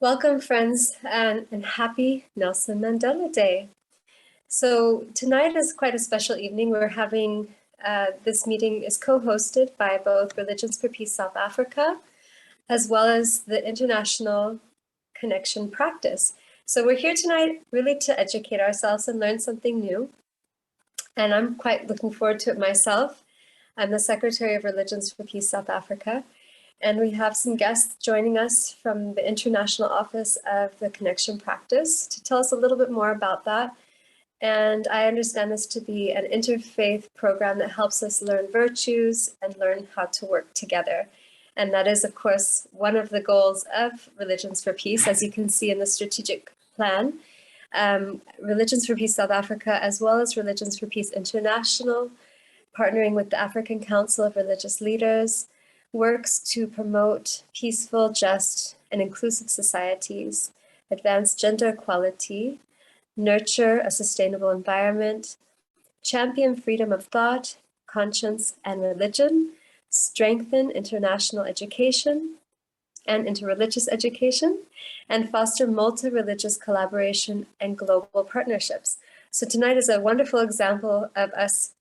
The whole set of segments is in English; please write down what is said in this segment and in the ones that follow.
Welcome, friends, and happy Nelson Mandela Day. So tonight is quite a special evening. We're having, this meeting is co-hosted by both Religions for Peace South Africa, as well as the International Connection Practice. So we're here tonight really to educate ourselves and learn something new. And I'm quite looking forward to it myself. I'm the Secretary of Religions for Peace South Africa. And we have some guests joining us from the International Office of the Connection Practice to tell us a little bit more about that. And I understand this to be an interfaith program that helps us learn virtues and learn how to work together. And that is, of course, one of the goals of Religions for Peace, as you can see in the strategic plan. Religions for Peace South Africa, as well as Religions for Peace International, partnering with the African Council of Religious Leaders, works to promote peaceful, just, and inclusive societies, advance gender equality, nurture a sustainable environment, champion freedom of thought, conscience, and religion, strengthen international education and interreligious education, and foster multi-religious collaboration and global partnerships. So tonight is a wonderful example of us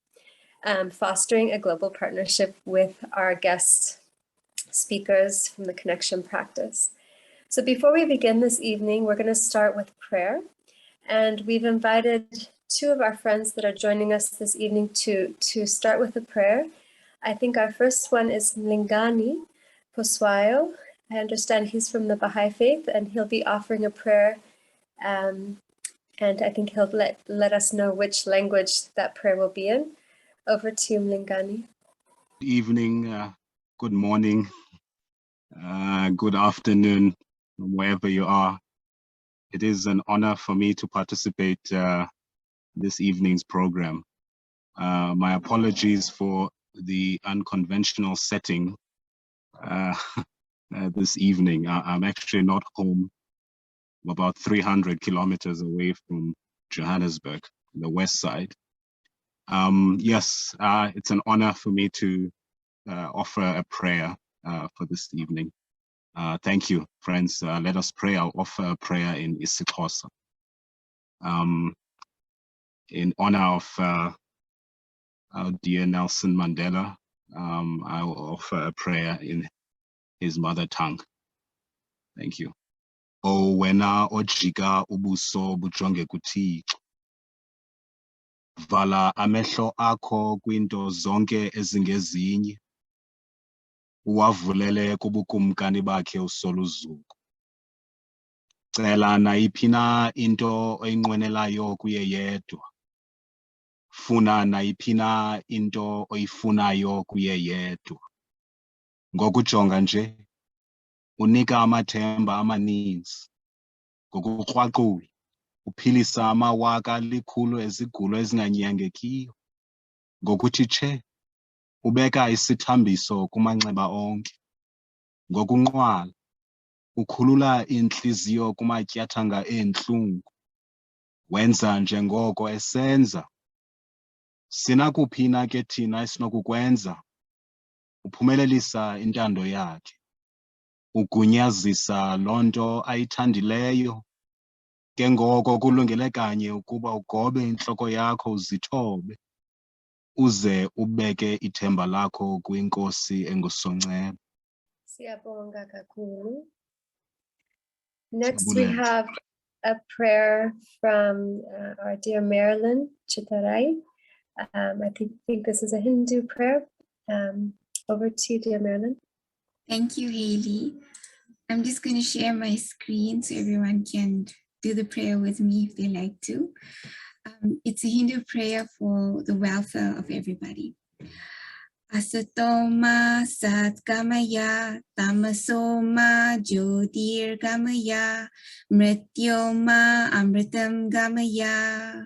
fostering a global partnership with our guest speakers from the Connection Practice. So before we begin this evening, we're going to start with prayer. And we've invited two of our friends that are joining us this evening to start with a prayer. I think our first one is Mlingani Poswayo. I understand he's from the Baha'i faith, and he'll be offering a prayer. And I think he'll let us know which language that prayer will be in. Over to you, Mlingani. Good evening, good morning, good afternoon, wherever you are. It is an honor for me to participate this evening's program. My apologies for the unconventional setting this evening. I'm actually not home. I'm about 300 kilometers away from Johannesburg, the west side. Yes, it's an honor for me to offer a prayer for this evening. Thank you, friends. Let us pray. I'll offer a prayer in isiXhosa. In honor of our dear Nelson Mandela, I will offer a prayer in his mother tongue. Thank you. O wena ojika ubuso bujonge kuThixo. Vala amehlo akho kwinto zonke ezingezinye. Uwavulele kubukumkani bakhe usoluzuko. Cela nayiphi na into oyinqwenelayo kuye yedwa. Funa nayiphi na into oyifunayo kuye yedwa. Ngokujonga nje, unika amathemba amaninzi. Ngokukrwaqula, uphilisa amawaka likhulu ezigulo ezinganyangekiyo. Ngokuthi tshe, ubeka isithambiso kumanxeba onke. Ngokunqwala, ukhulula inhliziyo kumatyathanga entlungu. Wenza njengoko esenza. Sinakuphi na ke thina esinokukwenza. Uphumelelisa intando yakhe. Ugunyazisa lonto ayithandileyo. Ke ngoko kulungele kanye ukuba ugobe intloko yakho uzithobe. Uze ubeke ithemba lakho kwinkosi engusoncedo. Siyabonga kakhulu. Next, we have a prayer from our dear Marilyn Chitarai. I think this is a Hindu prayer. Over to you, dear Marilyn. Thank you, Haley. I'm just going to share my screen so everyone can do the prayer with me if they like to. It's a Hindu prayer for the welfare of everybody. Asatoma Satgamaya Tamasoma Jyotir Gamaya Mrityoma Amritam Gamaya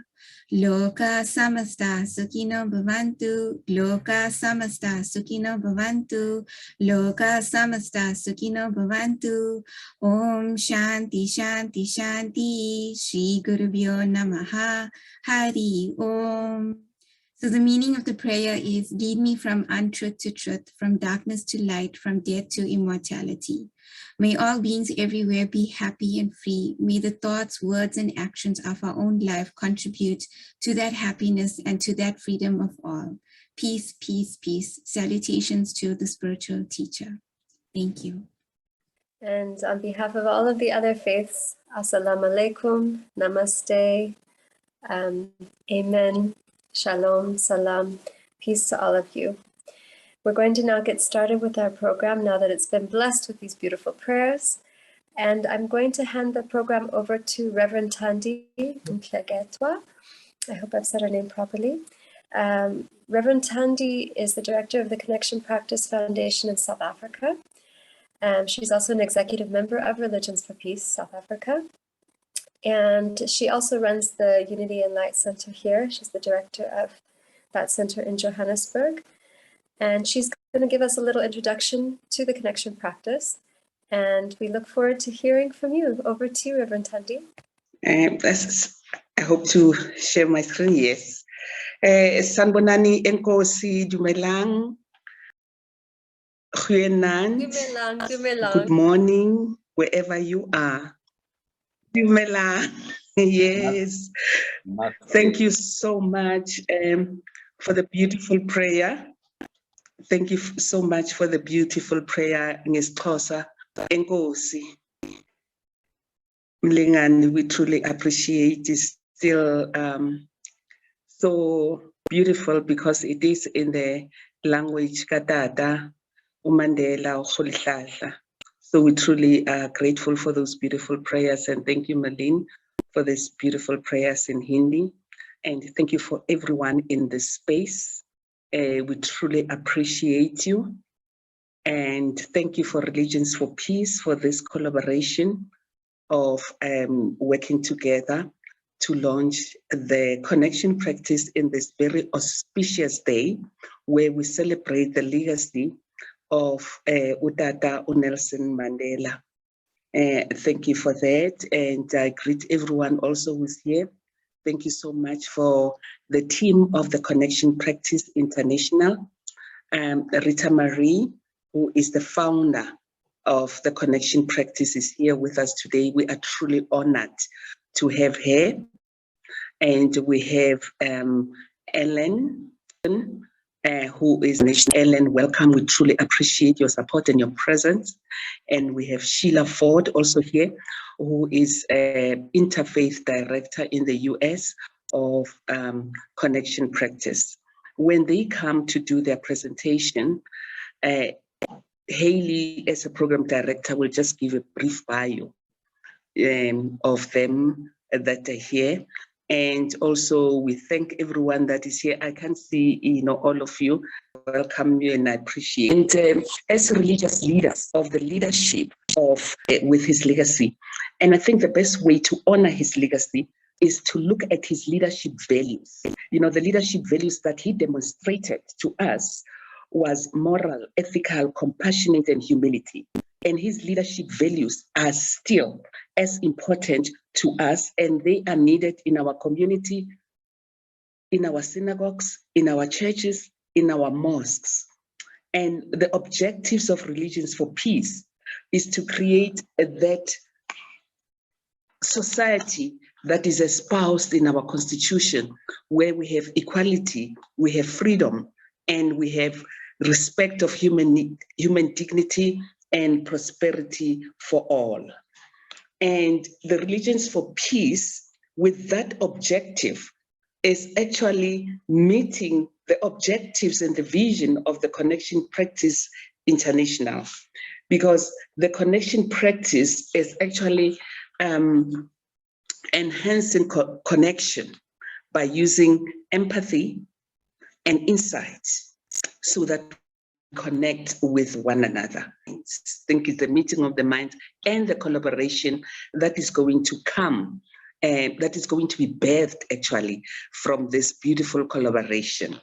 Loka Samasta Sukhino Bhavantu Loka Samasta Sukhino Bhavantu Loka Samasta Sukhino Bhavantu Om Shanti Shanti Shanti Shri Gurubhyo Namaha Hari Om. So the meaning of the prayer is, lead me from untruth to truth, from darkness to light, from death to immortality. May all beings everywhere be happy and free. May the thoughts, words, and actions of our own life contribute to that happiness and to that freedom of all. Peace, peace, peace. Salutations to the spiritual teacher. Thank you. And on behalf of all of the other faiths, Assalamu alaikum, Namaste, Amen, Shalom, Salam, peace to all of you. We're going to now get started with our program now that it's been blessed with these beautiful prayers. And I'm going to hand the program over to Reverend Thandi Mklegetwa. I hope I've said her name properly. Reverend Thandi is the director of the Connection Practice Foundation in South Africa. She's also an executive member of Religions for Peace, South Africa. And she also runs the Unity and Light Center here. She's the director of that center in Johannesburg. And she's going to give us a little introduction to the Connection Practice. And we look forward to hearing from you. Over to you, Reverend Thandi. I hope to share my screen, yes. Sanbonani Enkosi Dumelang. Good morning, wherever you are. Dumelang, yes. Thank you so much for the beautiful prayer. Thank you so much for the beautiful prayer, Ngesxhosa Enkosi. Mlingani, we truly appreciate it. Still so beautiful because it is in the language Katata, Mandela, Ukholihlahla. So we truly are grateful for those beautiful prayers, and thank you, Malin, for these beautiful prayers in Hindi. And thank you for everyone in this space. We truly appreciate you. And thank you for Religions for Peace for this collaboration of working together to launch the connection practice in this very auspicious day where we celebrate the legacy of Utata Nelson Mandela. Thank you for that, and I greet everyone also who's here. Thank you so much for the team of the Connection Practice International. Rita Marie, who is the founder of the Connection Practice, is here with us today. We are truly honored to have her. And we have Ellen, who is Ellen, welcome. We truly appreciate your support and your presence. And we have Sheila Ford also here, who is Interfaith Director in the US of Connection Practice. When they come to do their presentation, Haley, as a program director, will just give a brief bio of them that are here. And also we thank everyone that is here. I can see, all of you. Welcome you and I appreciate. And as religious leaders of the leadership of with his legacy, and I think the best way to honor his legacy is to look at his leadership values. The leadership values that he demonstrated to us was moral, ethical, compassionate, and humility. And his leadership values are still as important to us, and they are needed in our community, in our synagogues, in our churches, in our mosques. And the objectives of Religions for Peace is to create that society that is espoused in our constitution, where we have equality, we have freedom, and we have respect of human dignity and prosperity for all. And the Religions for Peace, with that objective, is actually meeting the objectives and the vision of the Connection Practice International, because the Connection Practice is actually enhancing connection by using empathy and insight so that connect with one another. I think it's the meeting of the mind and the collaboration that is going to come, that is going to be birthed actually from this beautiful collaboration.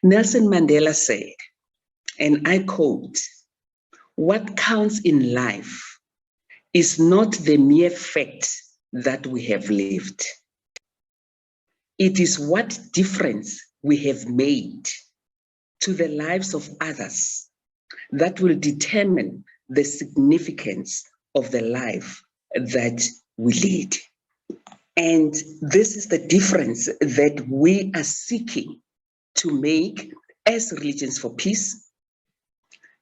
Nelson Mandela said, and I quote, "What counts in life is not the mere fact that we have lived. It is what difference we have made to the lives of others that will determine the significance of the life that we lead. And this is the difference that we are seeking to make as Religions for Peace.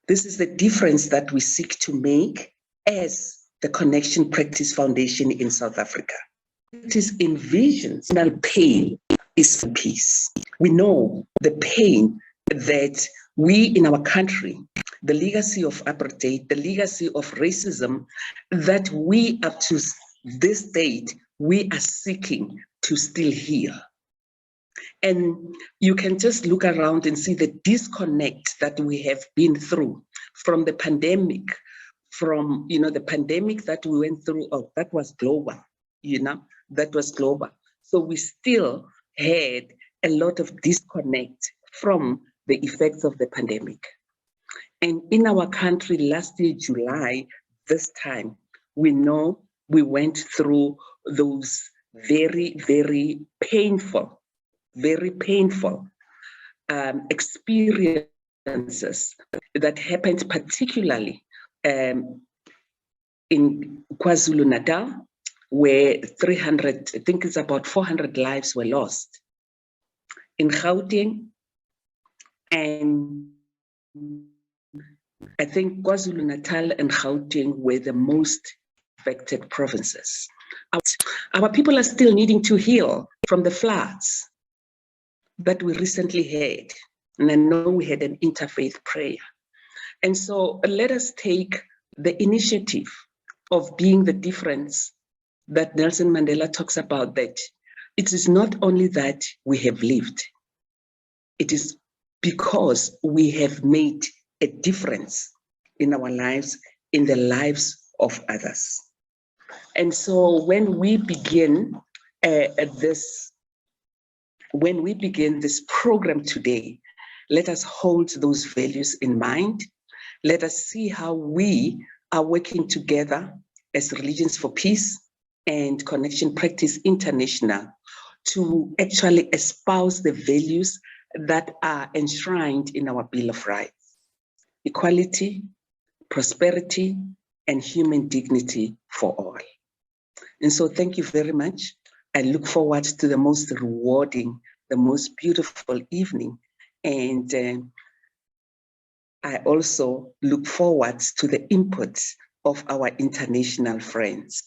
This is the difference that we seek to make as the Connection Practice Foundation in South Africa. It is envisions that pain is for peace. We know the pain that we in our country, the legacy of apartheid, the legacy of racism, that we up to this date, we are seeking to still heal. And you can just look around and see the disconnect that we have been through from the pandemic, from, the pandemic that we went through, that was global, that was global. So we still had a lot of disconnect from the effects of the pandemic. And in our country last year, July, this time, we know we went through those very, very painful experiences that happened particularly in KwaZulu-Natal, where 300, I think it's about 400 lives were lost. In Gauteng, and I think KwaZulu-Natal and Gauteng were the most affected provinces. Our people are still needing to heal from the floods that we recently had. And I know we had an interfaith prayer. And so let us take the initiative of being the difference that Nelson Mandela talks about, that it is not only that we have lived, it is because we have made a difference in our lives, in the lives of others. And so when we begin this program today, let us hold those values in mind. Let us see how we are working together as Religions for Peace and Connection Practice International to actually espouse the values that are enshrined in our Bill of Rights: equality, prosperity, and human dignity for all. And so thank you very much. I look forward to the most rewarding, the most beautiful evening. And I also look forward to the input of our international friends.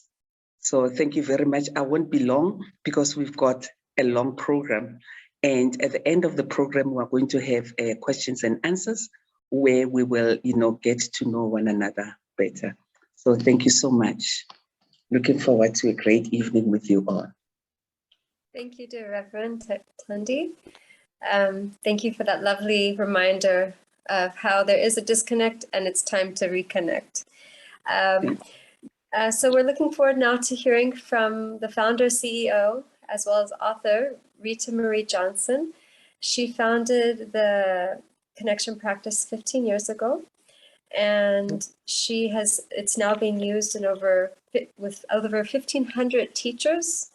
So thank you very much. I won't be long because we've got a long program. And at the end of the program, we're going to have questions and answers where we will, get to know one another better. So thank you so much. Looking forward to a great evening with you all. Thank you, dear Reverend Tundi. Thank you for that lovely reminder of how there is a disconnect and it's time to reconnect. So we're looking forward now to hearing from the founder, CEO, as well as author, Rita Marie Johnson. She founded the Connection Practice 15 years ago, and it's now being used with over 1,500 teachers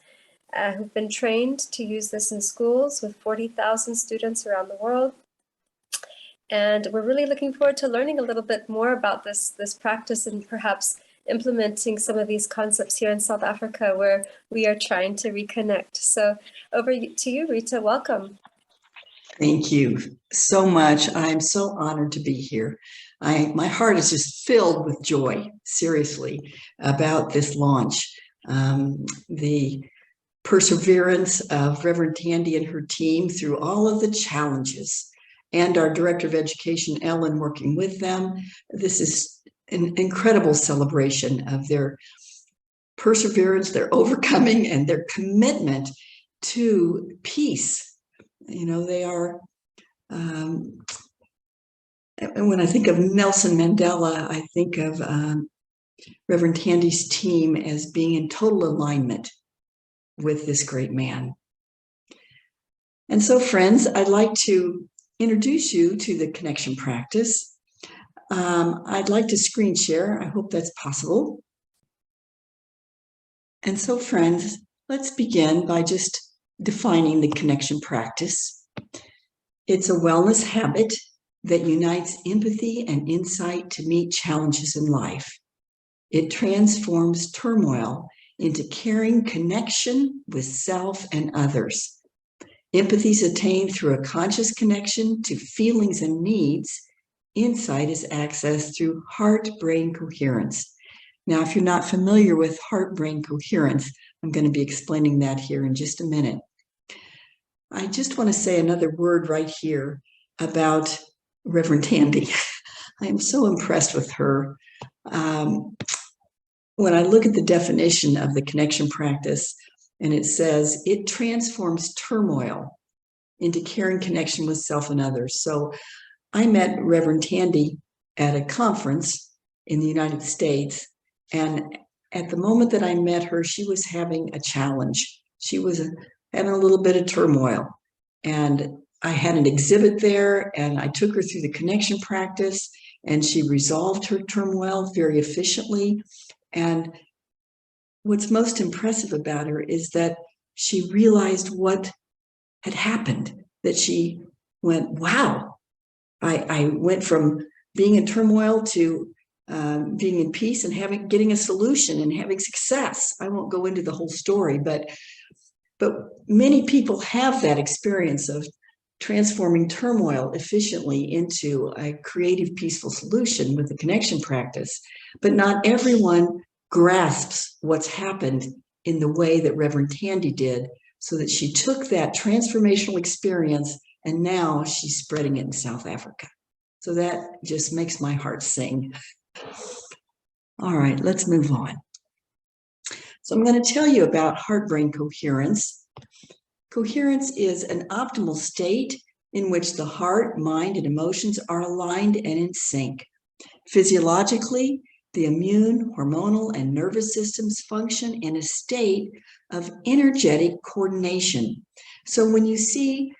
who've been trained to use this in schools with 40,000 students around the world. And we're really looking forward to learning a little bit more about this practice and perhaps implementing some of these concepts here in South Africa, where we are trying to reconnect. So over to you, Rita. Welcome. Thank you so much. I'm so honored to be here. My heart is just filled with joy, seriously, about this launch. The perseverance of Reverend Tandy and her team through all of the challenges, and our Director of Education, Ellen, working with them. This is an incredible celebration of their perseverance, their overcoming, and their commitment to peace. They are, and when I think of Nelson Mandela, I think of Reverend Tandy's team as being in total alignment with this great man. And so, friends, I'd like to introduce you to the Connection Practice. I'd like to screen share. I hope that's possible. And so, friends, let's begin by just defining the Connection Practice. It's a wellness habit that unites empathy and insight to meet challenges in life. It transforms turmoil into caring connection with self and others. Empathy is attained through a conscious connection to feelings and needs. Insight is accessed through heart-brain coherence. Now, if you're not familiar with heart-brain coherence, I'm going to be explaining that here in just a minute. I just want to say another word right here about Reverend Tandy. I am so impressed with her. When I look at the definition of the connection practice, and it says it transforms turmoil into caring connection with self and others. So I met Reverend Tandy at a conference in the United States, and at the moment that I met her, she was having a challenge. She was having a little bit of turmoil, and I had an exhibit there, and I took her through the connection practice, and she resolved her turmoil very efficiently. And what's most impressive about her is that she realized what had happened, that she went, wow, I went from being in turmoil to being in peace and getting a solution and having success. I won't go into the whole story, but many people have that experience of transforming turmoil efficiently into a creative, peaceful solution with the connection practice. But not everyone grasps what's happened in the way that Reverend Tandy did, so that she took that transformational experience and now she's spreading it in South Africa. So that just makes my heart sing. All right, let's move on. So I'm going to tell you about heart-brain coherence. Coherence is an optimal state in which the heart, mind, and emotions are aligned and in sync. Physiologically, the immune, hormonal, and nervous systems function in a state of energetic coordination. So when you see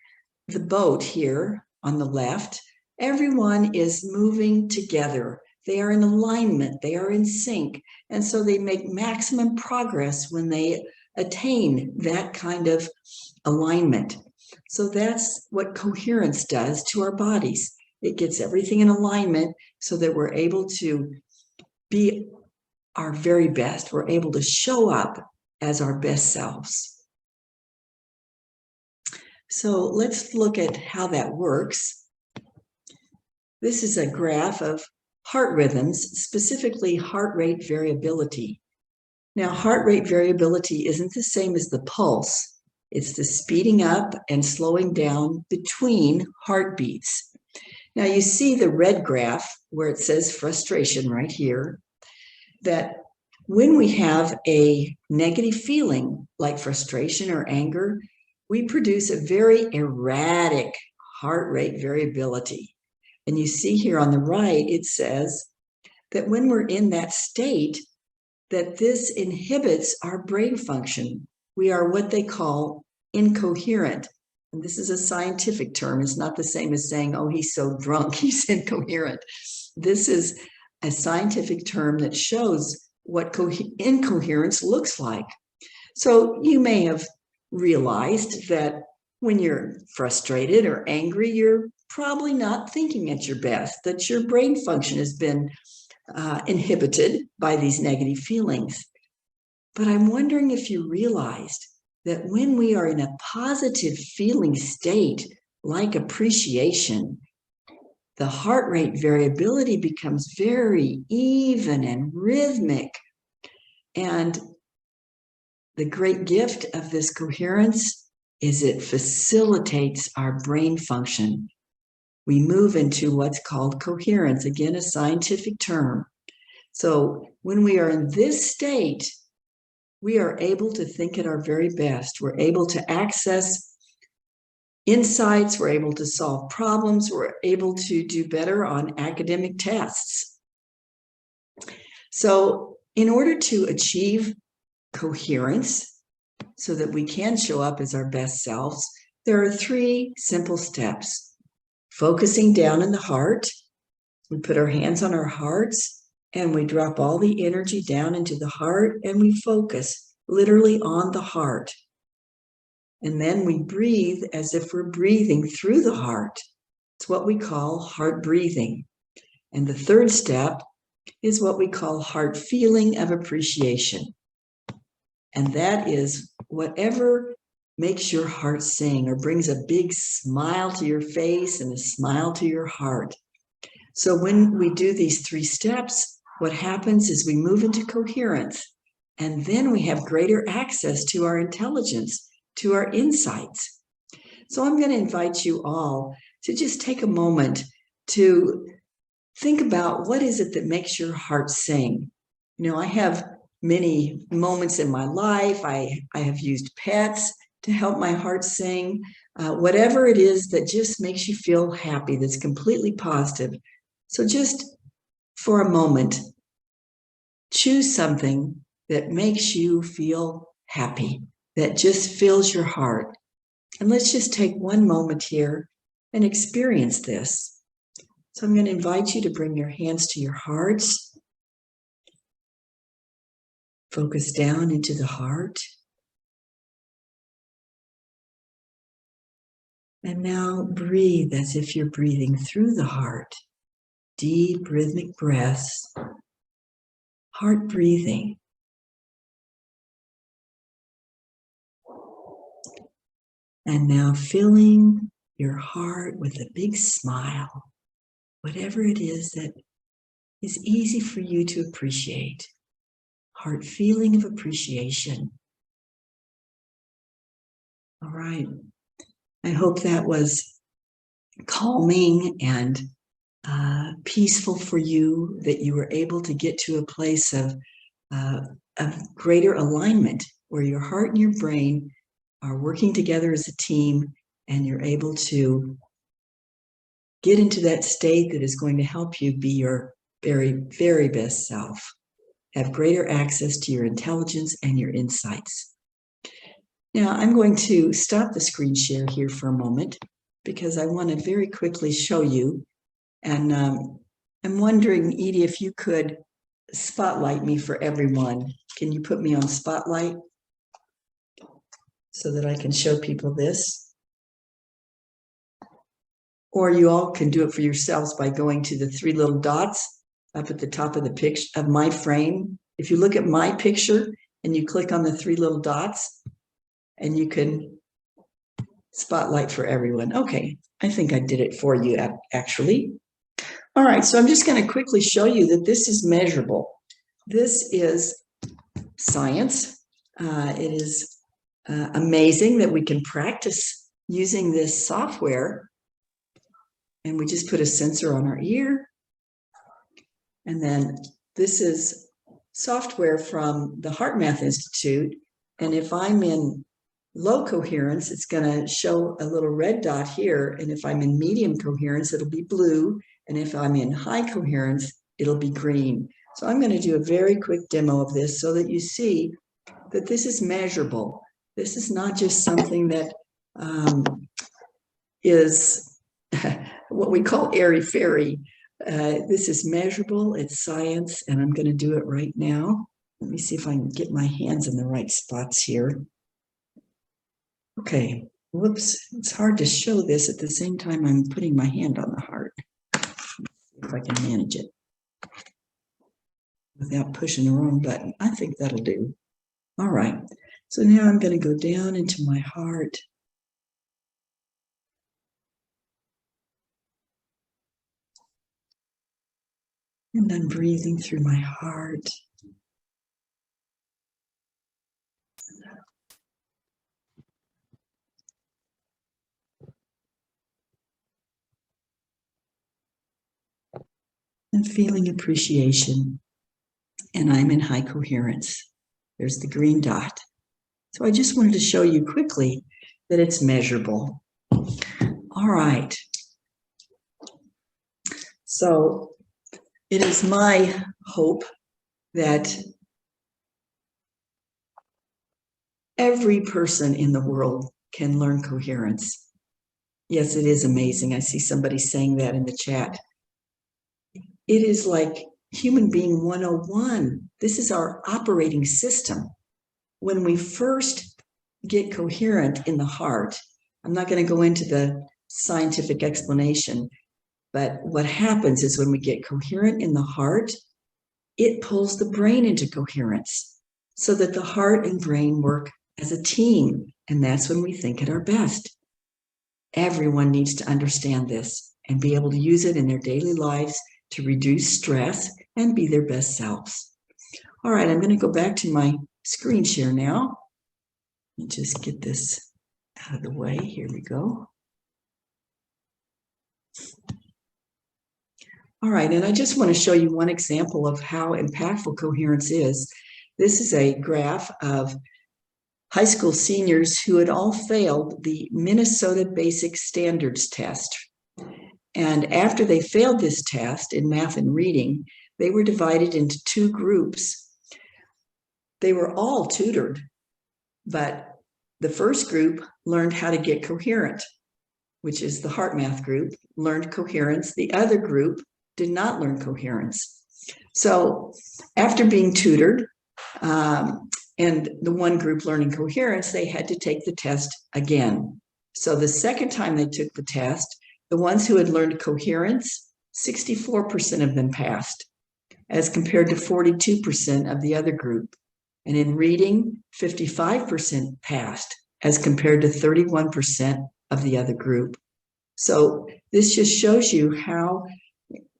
the boat here on the left, everyone is moving together. They are in alignment, they are in sync, and so they make maximum progress when they attain that kind of alignment. So that's what coherence does to our bodies. It gets everything in alignment so that we're able to be our very best. We're able to show up as our best selves. So let's look at how that works. This is a graph of heart rhythms, specifically heart rate variability. Now, heart rate variability isn't the same as the pulse. It's the speeding up and slowing down between heartbeats. Now, you see the red graph where it says frustration right here, that when we have a negative feeling like frustration or anger, we produce a very erratic heart rate variability. And you see here on the right, it says that when we're in that state, that this inhibits our brain function. We are what they call incoherent. And this is a scientific term. It's not the same as saying, oh, he's so drunk, he's incoherent. This is a scientific term that shows what incoherence looks like. So you may have realized that when you're frustrated or angry, you're probably not thinking at your best, that your brain function has been inhibited by these negative feelings. But I'm wondering if you realized that when we are in a positive feeling state, like appreciation, the heart rate variability becomes very even and rhythmic. And the great gift of this coherence is it facilitates our brain function. We move into what's called coherence, again, a scientific term. So when we are in this state, we are able to think at our very best. We're able to access insights. We're able to solve problems. We're able to do better on academic tests. So in order to achieve coherence so that we can show up as our best selves, there are 3 simple steps. Focusing down in the heart. We put our hands on our hearts and we drop all the energy down into the heart and we focus literally on the heart. And then we breathe as if we're breathing through the heart. It's what we call heart breathing. And the third step is what we call heart feeling of appreciation. And that is whatever makes your heart sing or brings a big smile to your face and a smile to your heart. So when we do these 3 steps, what happens is we move into coherence, and then we have greater access to our intelligence, to our insights. So I'm going to invite you all to just take a moment to think about what is it that makes your heart sing. You know, I have many moments in my life. I have used pets to help my heart sing. Whatever it is that just makes you feel happy, that's completely positive. So just for a moment, choose something that makes you feel happy, that just fills your heart. And let's just take one moment here and experience this. So I'm going to invite you to bring your hands to your hearts. Focus down into the heart. And now breathe as if you're breathing through the heart. Deep rhythmic breaths. Heart breathing. And now filling your heart with a big smile. Whatever it is that is easy for you to appreciate. Heart feeling of appreciation. All right. I hope that was calming and peaceful for you, that you were able to get to a place of greater alignment where your heart and your brain are working together as a team, and you're able to get into that state that is going to help you be your very, very best self. Have greater access to your intelligence and your insights. Now, I'm going to stop the screen share here for a moment because I want to very quickly show you. And I'm wondering, Edie, if you could spotlight me for everyone. Can you put me on spotlight so that I can show people this? Or you all can do it for yourselves by going to the 3 little dots up at the top of the picture of my frame. If you look at my picture and you click on the 3 little dots, and you can spotlight for everyone. Okay, I think I did it for you actually. All right, so I'm just going to quickly show you that this is measurable. This is science. It is amazing that we can practice using this software. And we just put a sensor on our ear. And then this is software from the HeartMath Institute. And if I'm in low coherence, it's going to show a little red dot here. And if I'm in medium coherence, it'll be blue. And if I'm in high coherence, it'll be green. So I'm going to do a very quick demo of this so that you see that this is measurable. This is not just something that is what we call airy-fairy. This is measurable, it's science, and I'm going to do it right now. Let me see if I can get my hands in the right spots here. Okay, whoops, it's hard to show this at the same time I'm putting my hand on the heart. Let's see if I can manage it without pushing the wrong button. I think that'll do. All right, so now I'm going to go down into my heart. And I'm breathing through my heart. And feeling appreciation. And I'm in high coherence. There's the green dot. So I just wanted to show you quickly that it's measurable. All right. So it is my hope that every person in the world can learn coherence. Yes, it is amazing. I see somebody saying that in the chat. It is like human being 101. This is our operating system. When we first get coherent in the heart, I'm not going to go into the scientific explanation, but what happens is when we get coherent in the heart, it pulls the brain into coherence so that the heart and brain work as a team. And that's when we think at our best. Everyone needs to understand this and be able to use it in their daily lives to reduce stress and be their best selves. All right, I'm going to go back to my screen share now and just get this out of the way. Here we go. All right, and I just want to show you one example of how impactful coherence is. This is a graph of high school seniors who had all failed the Minnesota Basic Standards Test. And after they failed this test in math and reading, they were divided into two groups. They were all tutored, but the first group learned how to get coherent, which is the heart math group, learned coherence. The other group did not learn coherence. So after being tutored, and the one group learning coherence, they had to take the test again. So the second time they took the test, the ones who had learned coherence, 64% of them passed, as compared to 42% of the other group. And in reading, 55% passed, as compared to 31% of the other group. So this just shows you how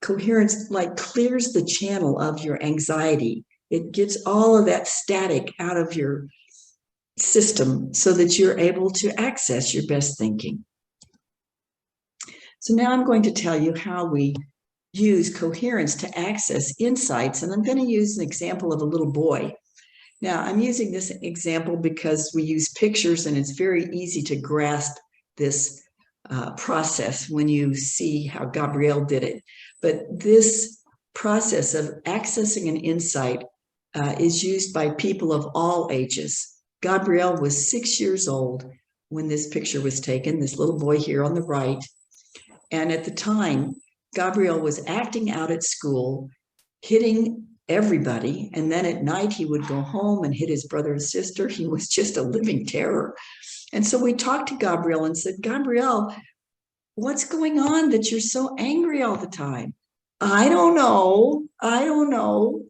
coherence like clears the channel of your anxiety. It gets all of that static out of your system so that you're able to access your best thinking. So now I'm going to tell you how we use coherence to access insights, and I'm going to use an example of a little boy. Now, I'm using this example because we use pictures and it's very easy to grasp this process when you see how Gabrielle did it. But this process of accessing an insight is used by people of all ages. Gabrielle was 6 years old when this picture was taken, this little boy here on the right. And at the time, Gabrielle was acting out at school, hitting everybody. And then at night, he would go home and hit his brother and sister. He was just a living terror. And so we talked to Gabrielle and said, Gabrielle, what's going on that you're so angry all the time? I don't know.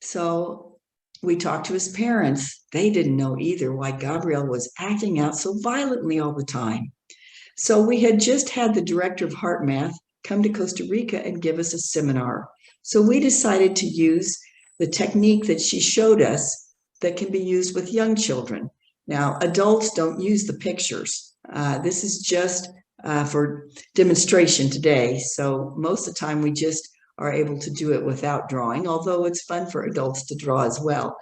So we talked to his parents. They didn't know either why Gabrielle was acting out so violently all the time. So we had just had the director of Heart Math come to Costa Rica and give us a seminar. So we decided to use the technique that she showed us that can be used with young children. Now, adults don't use the pictures. This is just for demonstration today. So most of the time we just are able to do it without drawing, although it's fun for adults to draw as well.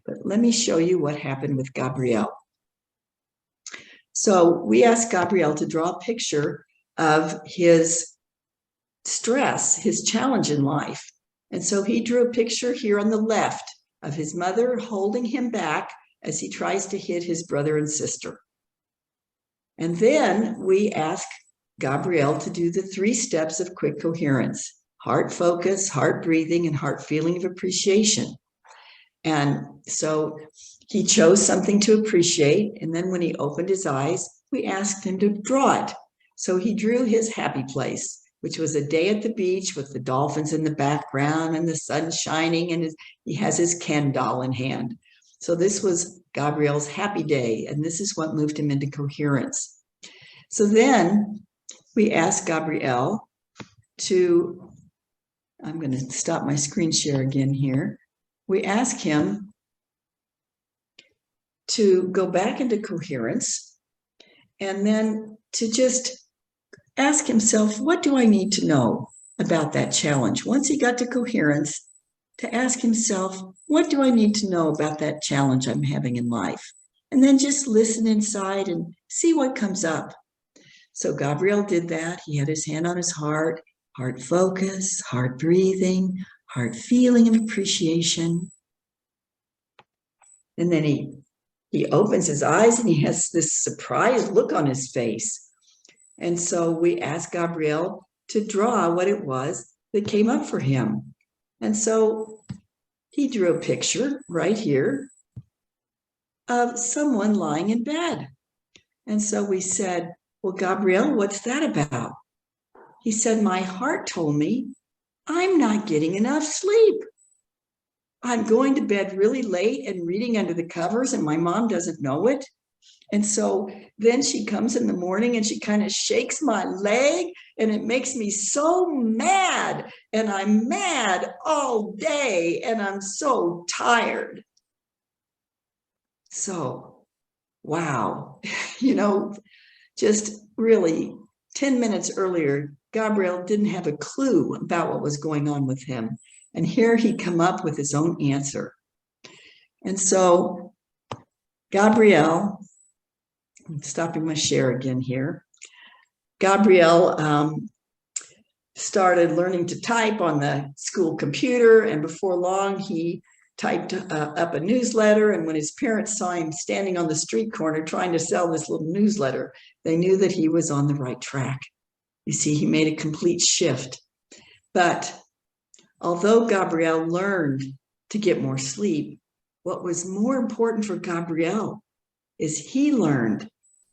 But let me show you what happened with Gabrielle. So we asked Gabrielle to draw a picture of his stress, his challenge in life. And so he drew a picture here on the left of his mother holding him back as he tries to hit his brother and sister. And then we asked Gabrielle to do the 3 steps of quick coherence: heart focus, heart breathing, and heart feeling of appreciation. And so he chose something to appreciate. And then when he opened his eyes, we asked him to draw it. So he drew his happy place, which was a day at the beach with the dolphins in the background and the sun shining, and he has his Ken doll in hand. So this was Gabrielle's happy day, and this is what moved him into coherence. So then we asked Gabrielle to, I'm going to stop my screen share again here. We asked him to go back into coherence and then to just ask himself, what do I need to know about that challenge? Once he got to coherence, to ask himself, what do I need to know about that challenge I'm having in life? And then just listen inside and see what comes up. So Gabrielle did that. He had his hand on his heart, heart focus, heart breathing, heart feeling of appreciation. And then he opens his eyes and he has this surprised look on his face. And so we asked Gabrielle to draw what it was that came up for him. And so he drew a picture right here of someone lying in bed. And so we said, well, Gabriel, what's that about? He said, my heart told me I'm not getting enough sleep. I'm going to bed really late and reading under the covers, and my mom doesn't know it. And so then she comes in the morning and she kind of shakes my leg, and it makes me so mad. And I'm mad all day, and I'm so tired. So, wow, just really 10 minutes earlier, Gabriel didn't have a clue about what was going on with him. And here he come up with his own answer. And so Gabriel, I'm stopping my share again here. Gabriel started learning to type on the school computer, and before long he typed up a newsletter. And when his parents saw him standing on the street corner trying to sell this little newsletter, they knew that he was on the right track. You see, he made a complete shift. But although Gabriel learned to get more sleep, what was more important for Gabriel is he learned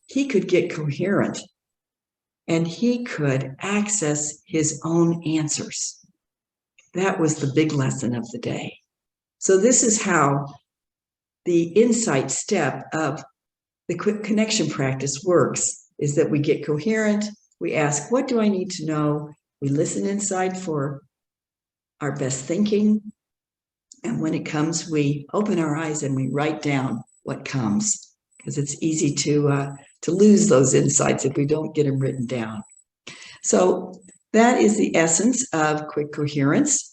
he could get coherent and he could access his own answers. That was the big lesson of the day. So this is how the insight step of the quick connection practice works, is that we get coherent, we ask, what do I need to know? We listen inside for our best thinking. And when it comes, we open our eyes and we write down what comes, because it's easy to lose those insights if we don't get them written down. So that is the essence of quick coherence.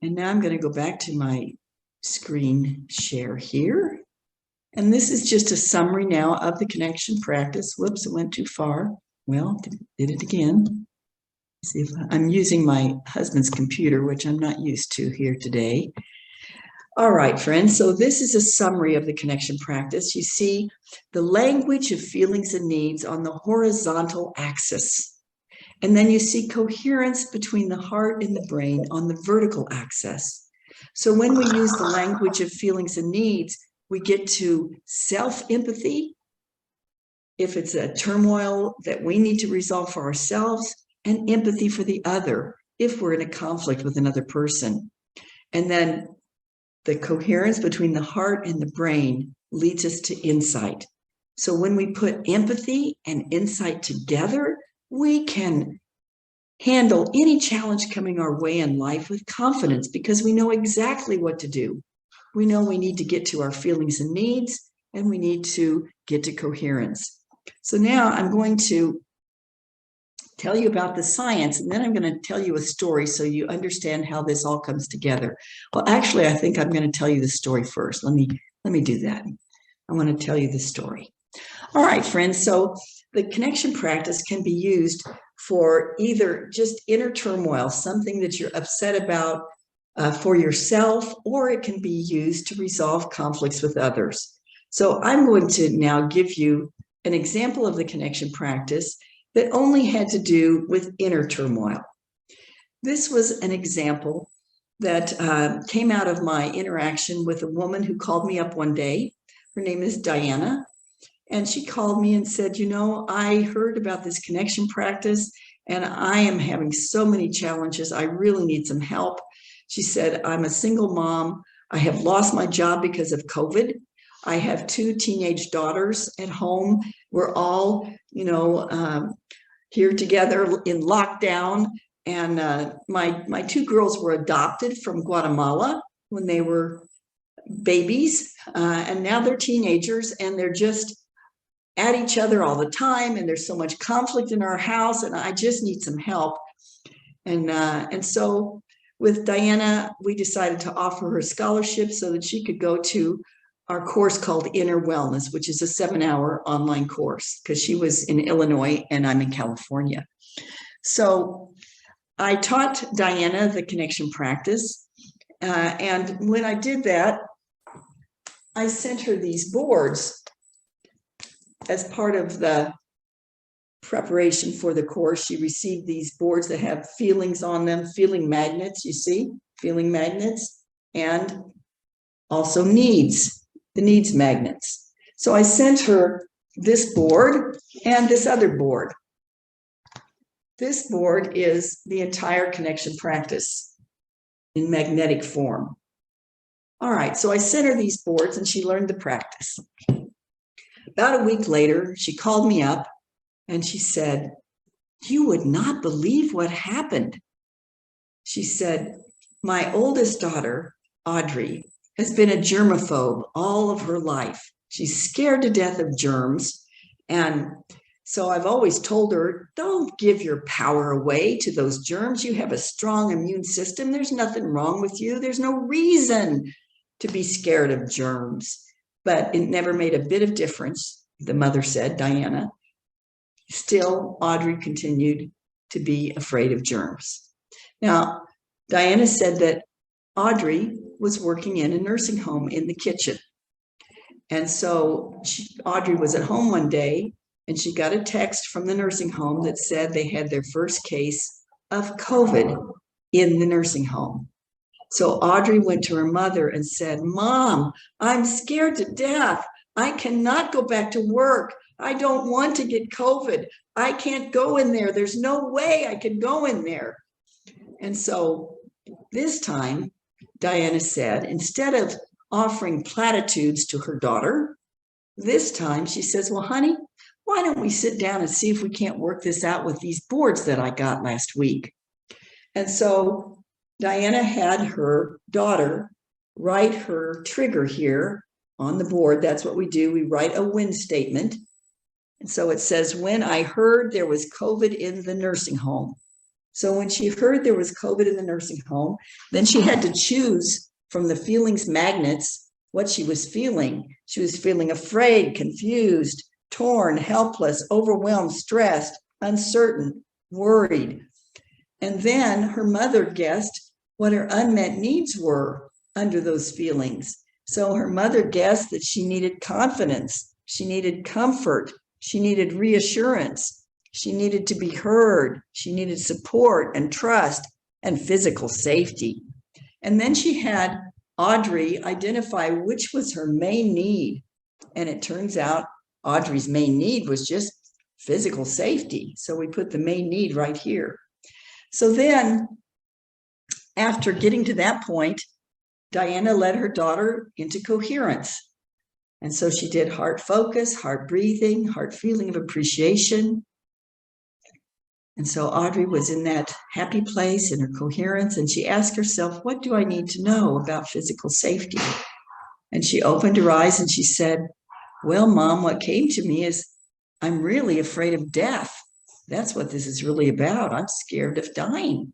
And now I'm going to go back to my screen share here. And this is just a summary now of the connection practice. Whoops, it went too far. Well, did it again. See if I'm using my husband's computer, which I'm not used to here today. All right, friends, so this is a summary of the connection practice. You see the language of feelings and needs on the horizontal axis. And then you see coherence between the heart and the brain on the vertical axis. So when we use the language of feelings and needs, we get to self-empathy, if it's a turmoil that we need to resolve for ourselves, and empathy for the other, if we're in a conflict with another person. And then the coherence between the heart and the brain leads us to insight. So when we put empathy and insight together, we can handle any challenge coming our way in life with confidence, because we know exactly what to do. We know we need to get to our feelings and needs, and we need to get to coherence. So now I'm going to tell you about the science, and then I'm going to tell you a story so you understand how this all comes together. Well, actually, I think I'm going to tell you the story first. Let me do that. I want to tell you the story. All right, friends. So the connection practice can be used for either just inner turmoil, something that you're upset about for yourself, or it can be used to resolve conflicts with others. So I'm going to now give you an example of the connection practice that only had to do with inner turmoil. This was an example that came out of my interaction with a woman who called me up one day. Her name is Diana. And she called me and said, you know, I heard about this connection practice and I am having so many challenges. I really need some help. She said, I'm a single mom. I have lost my job because of COVID. I have 2 teenage daughters at home. We're all, here together in lockdown. And my 2 girls were adopted from Guatemala when they were babies. And now they're teenagers and they're just at each other all the time. And there's so much conflict in our house and I just need some help. And so with Diana, we decided to offer her a scholarship so that she could go to our course called Inner Wellness, which is a 7-hour online course, because she was in Illinois and I'm in California. So I taught Diana the connection practice. And when I did that, I sent her these boards as part of the preparation for the course. She received these boards that have feelings on them, feeling magnets, you see, feeling magnets, and also needs. the needs magnets. So I sent her this board and this other board. This board is the entire connection practice in magnetic form. All right, so I sent her these boards and she learned the practice. About a week later, she called me up and she said, "You would not believe what happened." She said, "My oldest daughter, Audrey, has been a germaphobe all of her life. She's scared to death of germs. And so I've always told her, don't give your power away to those germs. You have a strong immune system. There's nothing wrong with you. There's no reason to be scared of germs." But it never made a bit of difference, the mother said, Diana. Still, Audrey continued to be afraid of germs. Now, Diana said that Audrey was working in a nursing home in the kitchen. And so Audrey was at home one day and she got a text from the nursing home that said they had their first case of COVID in the nursing home. So Audrey went to her mother and said, "Mom, I'm scared to death. I cannot go back to work. I don't want to get COVID. I can't go in there. There's no way I can go in there." And so this time, Diana said, instead of offering platitudes to her daughter, this time she says, "Well, honey, why don't we sit down and see if we can't work this out with these boards that I got last week?" And so Diana had her daughter write her trigger here on the board. That's what we do. We write a when statement. And so it says, "When I heard there was COVID in the nursing home." So when she heard there was COVID in the nursing home, then she had to choose from the feelings magnets what she was feeling. She was feeling afraid, confused, torn, helpless, overwhelmed, stressed, uncertain, worried. And then her mother guessed what her unmet needs were under those feelings. So her mother guessed that she needed confidence, she needed comfort, she needed reassurance, she needed to be heard, she needed support and trust and physical safety. And then she had Audrey identify which was her main need. And it turns out Audrey's main need was just physical safety. So we put the main need right here. So then, after getting to that point, Diana led her daughter into coherence. And so she did heart focus, heart breathing, heart feeling of appreciation. And so Audrey was in that happy place in her coherence, and she asked herself, "What do I need to know about physical safety?" And she opened her eyes and she said, "Well, Mom, what came to me is I'm really afraid of death. That's what this is really about. I'm scared of dying."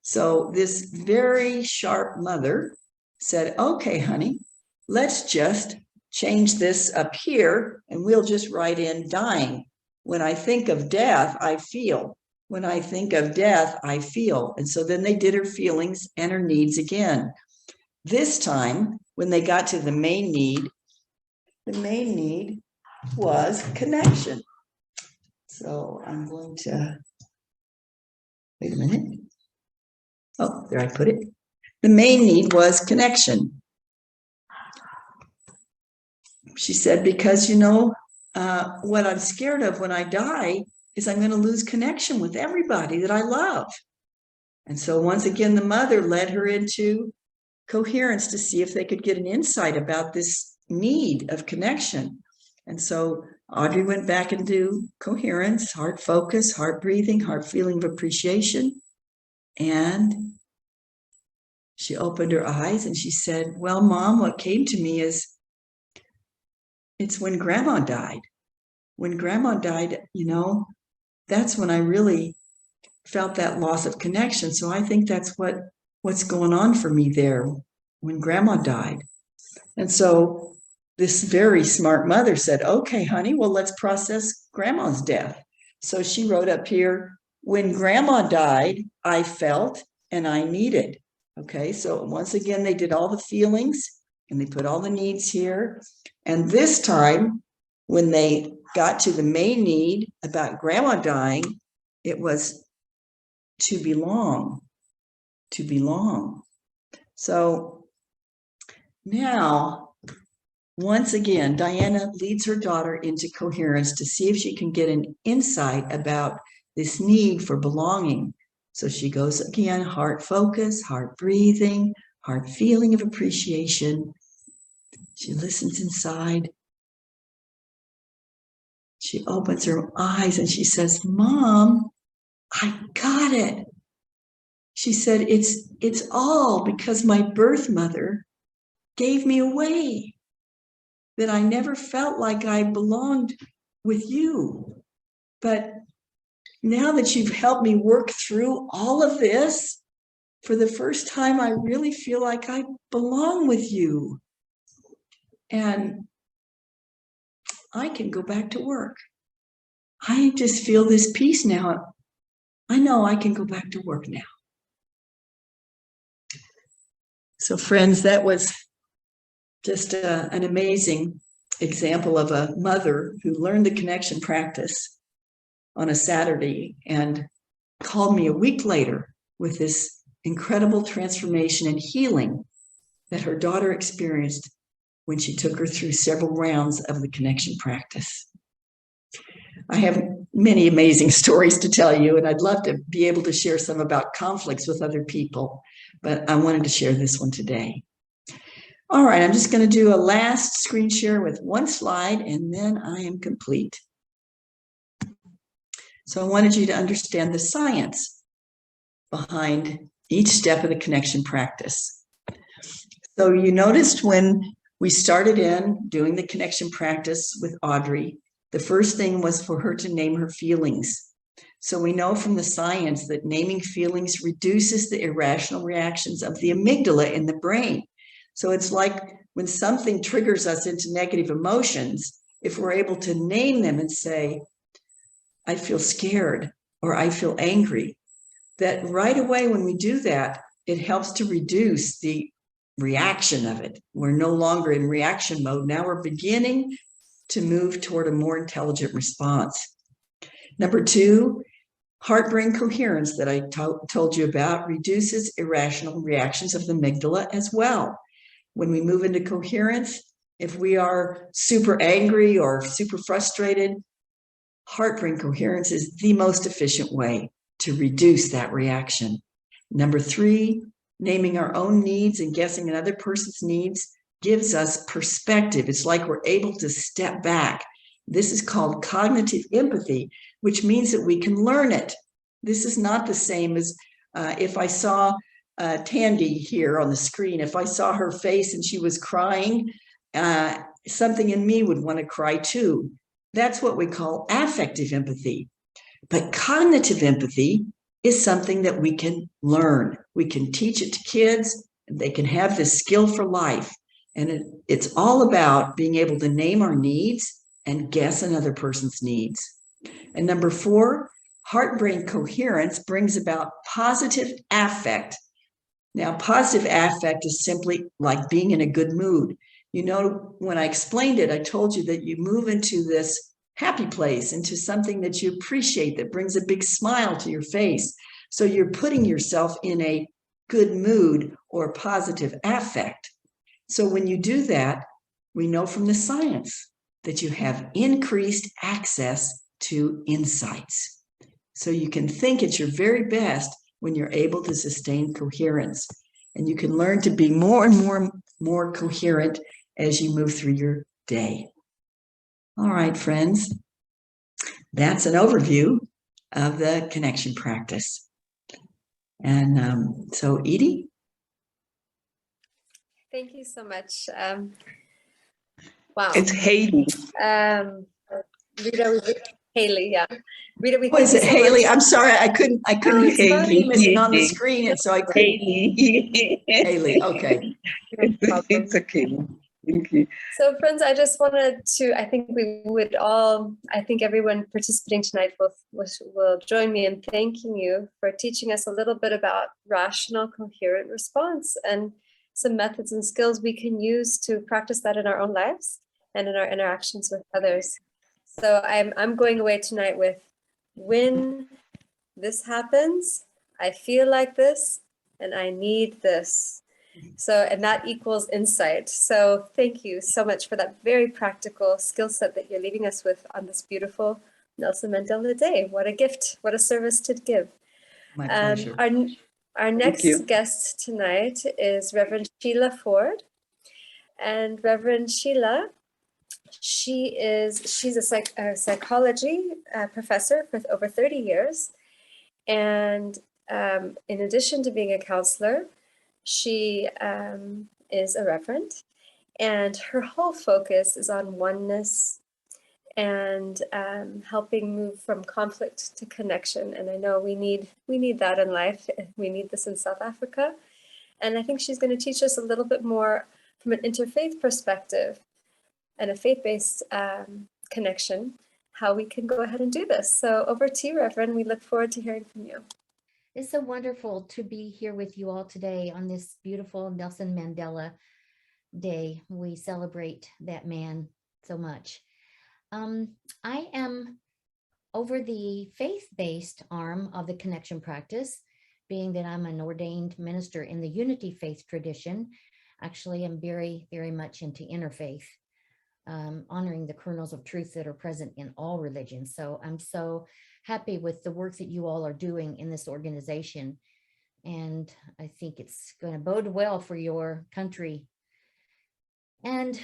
So this very sharp mother said, "Okay, honey, let's just change this up here and we'll just write in dying. When I think of death, I feel. When I think of death, I feel." And so then they did her feelings and her needs again. This time, when they got to the main need was connection. So I'm going to, wait a minute. Oh, there I put it. The main need was connection. She said, "Because, what I'm scared of when I die is I'm going to lose connection with everybody that I love." And so once again, the mother led her into coherence to see if they could get an insight about this need of connection. And so Audrey went back into coherence, heart focus, heart breathing, heart feeling of appreciation. And she opened her eyes and she said, "Well, Mom, what came to me is it's when Grandma died. When Grandma died, that's when I really felt that loss of connection. So I think that's what's going on for me there when Grandma died." And so this very smart mother said, "Okay, honey, well, let's process Grandma's death." So she wrote up here, "When Grandma died, I felt and I needed." Okay, so once again, they did all the feelings and they put all the needs here. And this time, when they got to the main need about Grandma dying, it was to belong, to belong. So now Once again, Diana leads her daughter into coherence to see if she can get an insight about this need for belonging. So she goes again, heart focus, heart breathing, heart feeling of appreciation. She listens inside. She opens her eyes and she says, Mom, I got it. She said, it's all because my birth mother gave me away, that I never felt like I belonged with you. But now that you've helped me work through all of this, for the first time, I really feel like I belong with you. And I can go back to work. I just feel this peace now. I know I can go back to work now. So friends, that was just an amazing example of a mother who learned the connection practice on a Saturday and called me a week later with this incredible transformation and healing that her daughter experienced when she took her through several rounds of the connection practice. I have many amazing stories to tell you, and I'd love to be able to share some about conflicts with other people, but I wanted to share this one today. All right, I'm just going to do a last screen share with one slide, and then I am complete. So I wanted you to understand the science behind each step of the connection practice. So you noticed when we started in doing the connection practice with Audrey, the first thing was for her to name her feelings. So we know from the science that naming feelings reduces the irrational reactions of the amygdala in the brain. So it's like when something triggers us into negative emotions, if we're able to name them and say, I feel scared or I feel angry, that right away when we do that, it helps to reduce the reaction of it. We're no longer in reaction mode. Now we're beginning to move toward a more intelligent response. Number two, heart-brain coherence that I told you about reduces irrational reactions of the amygdala as well. When we move into coherence, if we are super angry or super frustrated, heart-brain coherence is the most efficient way to reduce that reaction. Number three, naming our own needs and guessing another person's needs gives us perspective. It's like we're able to step back. This is called cognitive empathy, which means that we can learn it. This is not the same as if I saw Tandy here on the screen, if I saw her face and she was crying, something in me would want to cry too. That's what we call affective empathy. But cognitive empathy is something that we can learn. We can teach it to kids, and they can have this skill for life. And it's all about being able to name our needs and guess another person's needs. And number four, heart-brain coherence brings about positive affect. Now, positive affect is simply like being in a good mood. You know, when I explained it, I told you that you move into this happy place, into something that you appreciate, that brings a big smile to your face. So you're putting yourself in a good mood or positive affect. So when you do that, we know from the science that you have increased access to insights. So you can think at your very best when you're able to sustain coherence. And you can learn to be more and more coherent as you move through your day. All right, friends, that's an overview of the connection practice. And so, Edie? Thank you so much. Wow. It's Haley. Rita, Haley, yeah. Rita, we Was it thank you so Haley? much. I'm sorry, I couldn't it's name Haley. it on the screen, and so I couldn't. Haley. Haley, okay. No problem. It's okay. Thank you. So friends, I just wanted to, I think we would all, I think everyone participating tonight will join me in thanking you for teaching us a little bit about rational, coherent response and some methods and skills we can use to practice that in our own lives and in our interactions with others. So I'm going away tonight with, when this happens, I feel like this and I need this. So, and that equals insight. So thank you so much for that very practical skill set that you're leaving us with on this beautiful Nelson Mandela Day. What a gift, what a service to give. My pleasure. Our next guest tonight is Reverend Sheila Ford. And Reverend Sheila, she's a psychology professor for over 30 years. And in addition to being a counselor, she is a reverend, and her whole focus is on oneness and helping move from conflict to connection. And I know we need that in life. We need this in South Africa. And I think she's going to teach us a little bit more from an interfaith perspective and a faith-based connection, how we can go ahead and do this. So over to you, Reverend. We look forward to hearing from you. It's so wonderful to be here with you all today on this beautiful Nelson Mandela Day. We celebrate that man so much. I am over the faith-based arm of the connection practice, being that I'm an ordained minister in the unity faith tradition. Actually, I'm very, very much into interfaith, honoring the kernels of truth that are present in all religions. So I'm so happy with the work that you all are doing in this organization. And I think it's going to bode well for your country. And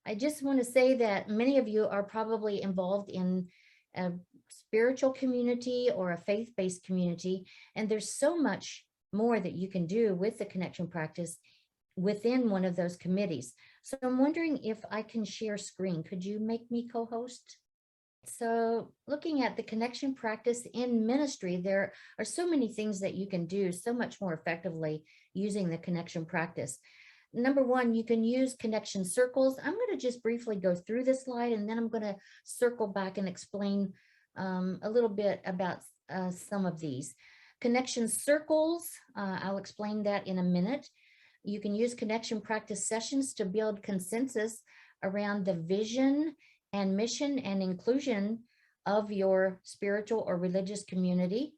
I just want to say that many of you are probably involved in a spiritual community or a faith-based community. And there's so much more that you can do with the connection practice within one of those committees. So I'm wondering if I can share screen. Could you make me co-host? So looking at the connection practice in ministry, there are so many things that you can do so much more effectively using the connection practice. Number one, you can use connection circles. I'm going to just briefly go through this slide, and then I'm going to circle back and explain a little bit about some of these. Connection circles, I'll explain that in a minute. You can use connection practice sessions to build consensus around the vision and mission and inclusion of your spiritual or religious community.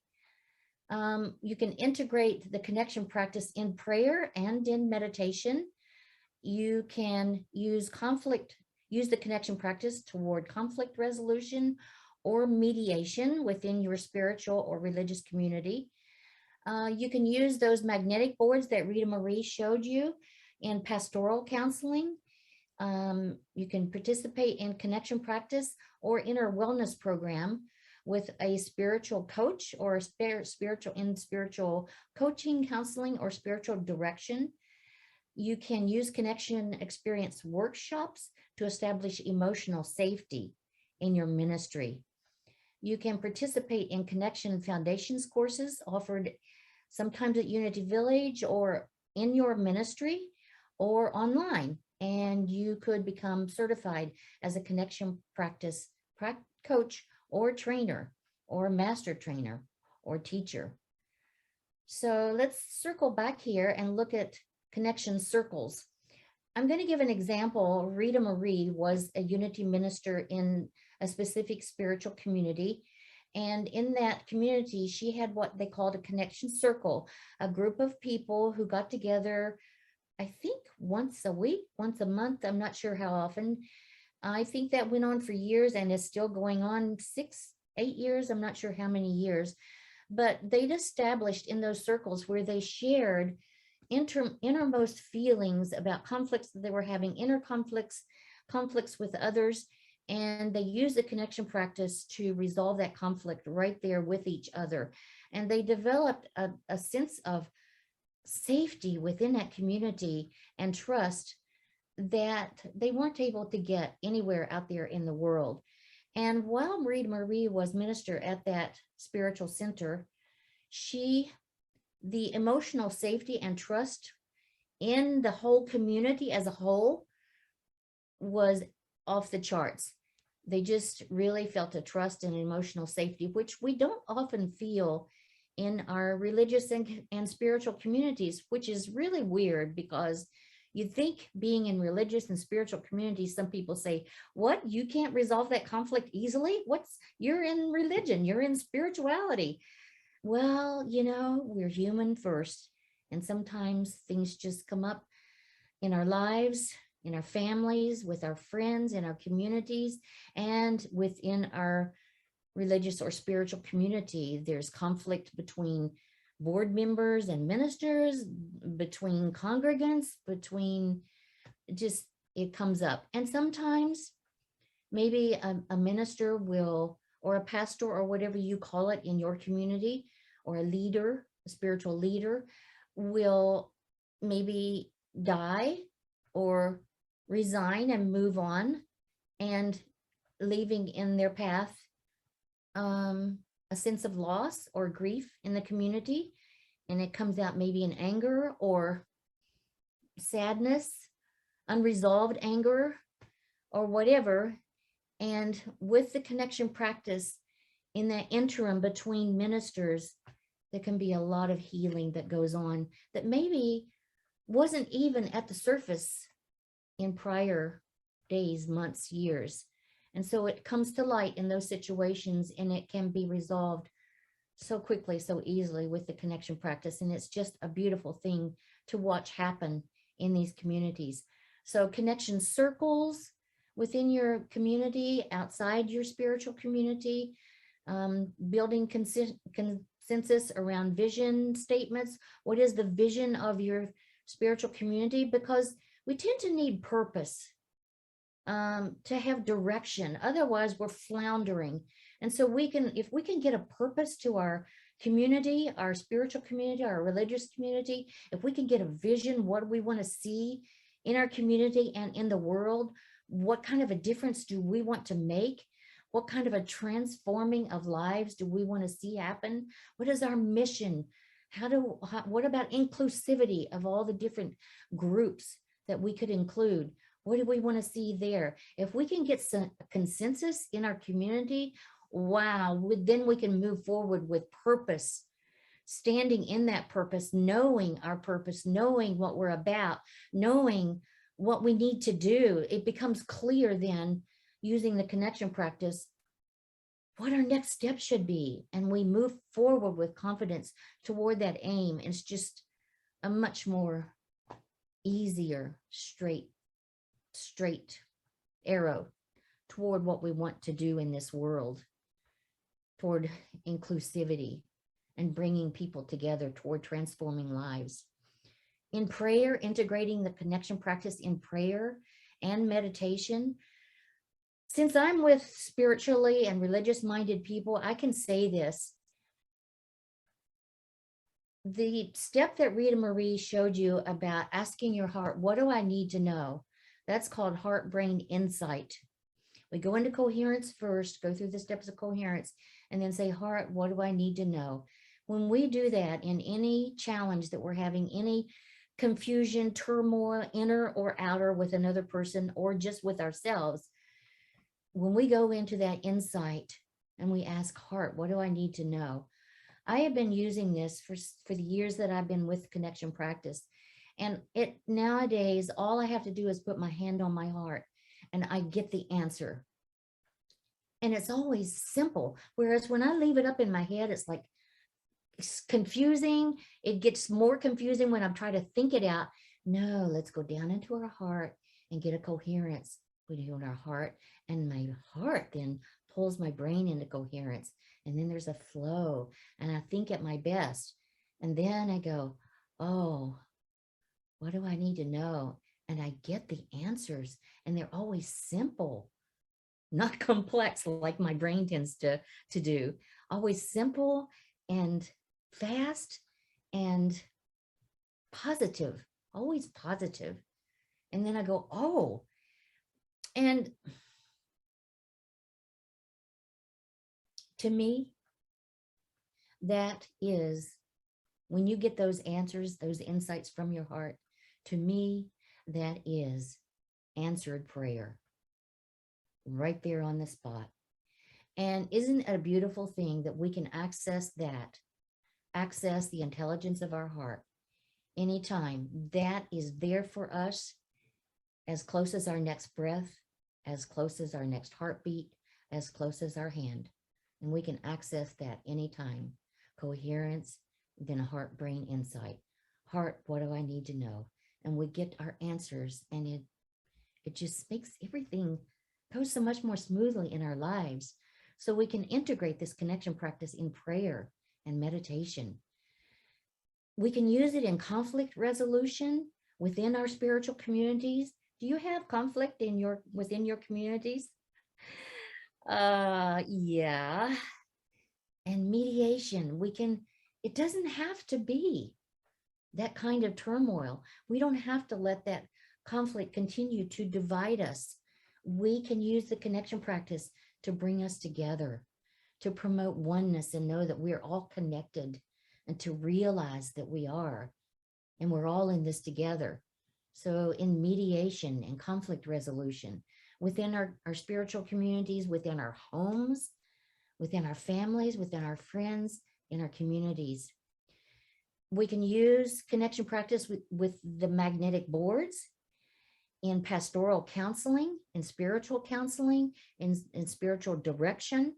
You can integrate the connection practice in prayer and in meditation. You can use the connection practice toward conflict resolution or mediation within your spiritual or religious community. You can use those magnetic boards that Rita Marie showed you in pastoral counseling. You can participate in connection practice or inner wellness program with a spiritual coach or spiritual coaching, counseling, or spiritual direction. You can use connection experience workshops to establish emotional safety in your ministry. You can participate in connection foundations courses offered sometimes at Unity Village or in your ministry or online. And you could become certified as a connection practice coach or trainer or master trainer or teacher. So let's circle back here and look at connection circles. I'm going to give an example. Rita Marie was a Unity minister in a specific spiritual community. And in that community, she had what they called a connection circle, a group of people who got together, I think once a week, once a month. I'm not sure how often. I think that went on for years and is still going on 6, 8 years. I'm not sure how many years, but they'd established in those circles where they shared innermost feelings about conflicts that they were having, inner conflicts with others. And they use the connection practice to resolve that conflict right there with each other. And they developed a sense of safety within that community and trust that they weren't able to get anywhere out there in the world. And while Marie was minister at that spiritual center, the emotional safety and trust in the whole community as a whole was off the charts. They just really felt a trust and emotional safety, which we don't often feel in our religious and spiritual communities, which is really weird because you'd think being in religious and spiritual communities, some people say, what, you can't resolve that conflict easily? You're in religion, you're in spirituality. Well, we're human first, And sometimes things just come up in our lives, in our families, with our friends, in our communities, and within our religious or spiritual community. There's conflict between board members and ministers, between congregants, between just, it comes up. And sometimes maybe a minister will, or a pastor, or whatever you call it in your community, or a leader, a spiritual leader, will maybe die or resign and move on, and leaving in their path a sense of loss or grief in the community. And it comes out maybe in anger or sadness, unresolved anger, or whatever. And with the connection practice, in that interim between ministers, there can be a lot of healing that goes on that maybe wasn't even at the surface in prior days, months, years. And so it comes to light in those situations, and it can be resolved so quickly, so easily with the connection practice. And it's just a beautiful thing to watch happen in these communities. So connection circles within your community, outside your spiritual community, building consensus around vision statements. What is the vision of your spiritual community? Because we tend to need purpose, to have direction. Otherwise, we're floundering. And so if we can get a purpose to our community, our spiritual community, our religious community, if we can get a vision, what do we want to see in our community and in the world? What kind of a difference do we want to make? What kind of a transforming of lives do we want to see happen? What is our mission? What about inclusivity of all the different groups that we could include? What do we want to see there? If we can get some consensus in our community, wow, then we can move forward with purpose, standing in that purpose, knowing our purpose, knowing what we're about, knowing what we need to do. It becomes clear then, using the connection practice, what our next step should be. And we move forward with confidence toward that aim. It's just a much more easier, straight arrow toward what we want to do in this world, toward inclusivity and bringing people together toward transforming lives. In prayer, integrating the connection practice in prayer and meditation. Since I'm with spiritually and religious minded people, I can say this. The step that Rita Marie showed you about asking your heart, what do I need to know? That's called heart-brain insight. We go into coherence first, go through the steps of coherence, and then say, heart, what do I need to know? When we do that in any challenge that we're having, any confusion, turmoil, inner or outer with another person, or just with ourselves, when we go into that insight and we ask heart, what do I need to know? I have been using this for the years that I've been with connection practice. And nowadays, all I have to do is put my hand on my heart and I get the answer. And it's always simple. Whereas when I leave it up in my head, it's like, it's confusing. It gets more confusing when I'm trying to think it out. No, let's go down into our heart and get a coherence. We do in our heart, and my heart then pulls my brain into coherence. And then there's a flow, and I think at my best. And then I go, oh, what do I need to know? And I get the answers, and they're always simple, not complex like my brain tends to do. Always simple and fast and positive, always positive. And then I go, oh, and to me, that is when you get those answers, those insights from your heart, to me, that is answered prayer right there on the spot. And isn't it a beautiful thing that we can access the intelligence of our heart anytime? That is there for us, as close as our next breath, as close as our next heartbeat, as close as our hand. And we can access that anytime. Coherence, then a heart-brain insight. heart, what do I need to know? And we get our answers, and it just makes everything go so much more smoothly in our lives. So we can integrate this connection practice in prayer and meditation. We can use it in conflict resolution within our spiritual communities. Do you have conflict within your communities? Yeah. And mediation, it doesn't have to be that kind of turmoil. We don't have to let that conflict continue to divide us. We can use the connection practice to bring us together, to promote oneness and know that we're all connected, and to realize that we are, and we're all in this together. So in mediation and conflict resolution, within our spiritual communities, within our homes, within our families, within our friends, in our communities. We can use connection practice with the magnetic boards in pastoral counseling, in spiritual counseling, in spiritual direction.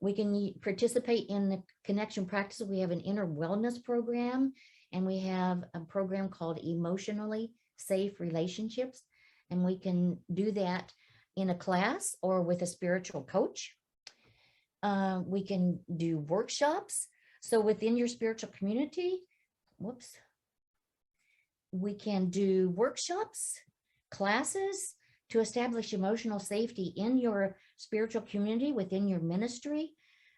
We can participate in the connection practice. We have an inner wellness program, and we have a program called Emotionally Safe Relationships. And we can do that in a class or with a spiritual coach. We can do workshops. So within your spiritual community, we can do workshops, classes to establish emotional safety in your spiritual community, within your ministry.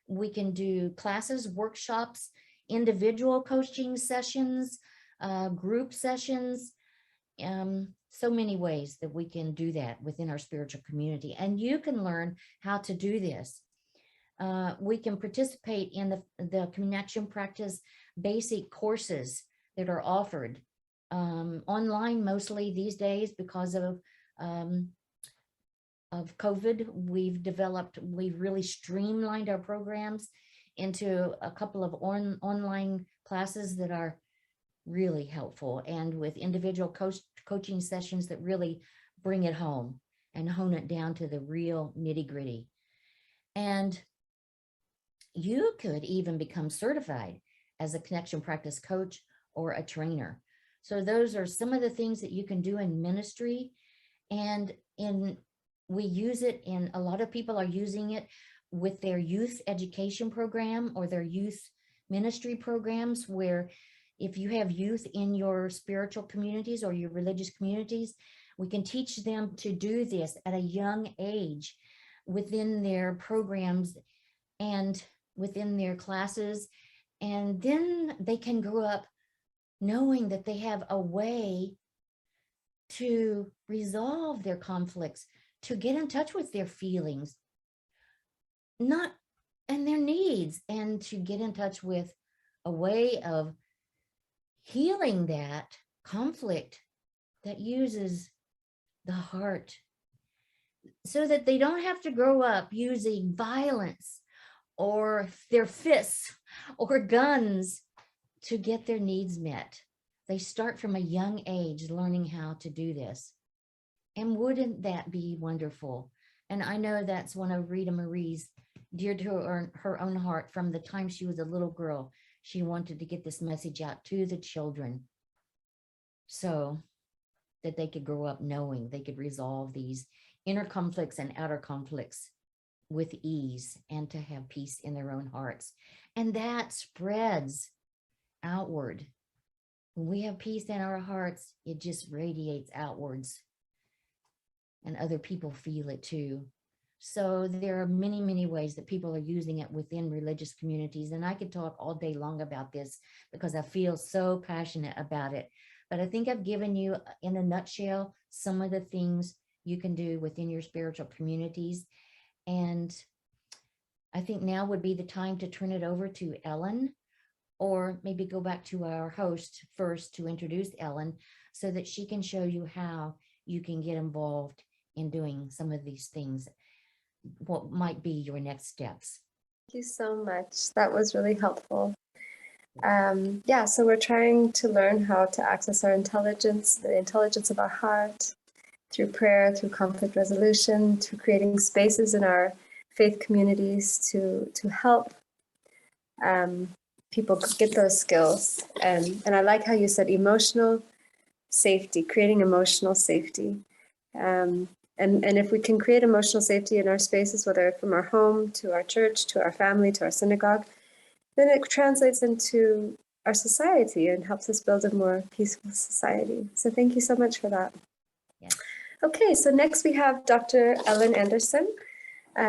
We can do classes, workshops, individual coaching sessions, group sessions, so many ways that we can do that within our spiritual community. And you can learn how to do this. We can participate in the connection practice basic courses that are offered online mostly these days because of COVID. We've really streamlined our programs into a couple of online classes that are really helpful, and with individual coaching sessions that really bring it home and hone it down to the real nitty-gritty. And you could even become certified as a connection practice coach or a trainer. So those are some of the things that you can do in ministry. And we use it in, a lot of people are using it with their youth education program or their youth ministry programs, where if you have youth in your spiritual communities or your religious communities, we can teach them to do this at a young age within their programs and within their classes. And then they can grow up knowing that they have a way to resolve their conflicts, to get in touch with their feelings, and their needs, and to get in touch with a way of healing that conflict that uses the heart, so that they don't have to grow up using violence or their fists or guns to get their needs met. They start from a young age learning how to do this. And wouldn't that be wonderful? And I know that's one of Rita Marie's dear to her own heart. From the time she was a little girl, she wanted to get this message out to the children so that they could grow up knowing they could resolve these inner conflicts and outer conflicts with ease, and to have peace in their own hearts. And that spreads outward. When we have peace in our hearts, it just radiates outwards, and other people feel it too. So there are many, many ways that people are using it within religious communities. And I could talk all day long about this because I feel so passionate about it. But I think I've given you, in a nutshell, some of the things you can do within your spiritual communities. And I think now would be the time to turn it over to Ellen, or maybe go back to our host first to introduce Ellen, so that she can show you how you can get involved in doing some of these things, what might be your next steps. Thank you so much. That was really helpful. Yeah, so we're trying to learn how to access our intelligence, the intelligence of our heart, through prayer, through conflict resolution, through creating spaces in our faith communities to help people get those skills. And I like how you said emotional safety, creating emotional safety. And if we can create emotional safety in our spaces, whether from our home to our church, to our family, to our synagogue, then it translates into our society and helps us build a more peaceful society. So thank you so much for that. Yes. Okay, so next we have Dr. Ellen Anderson.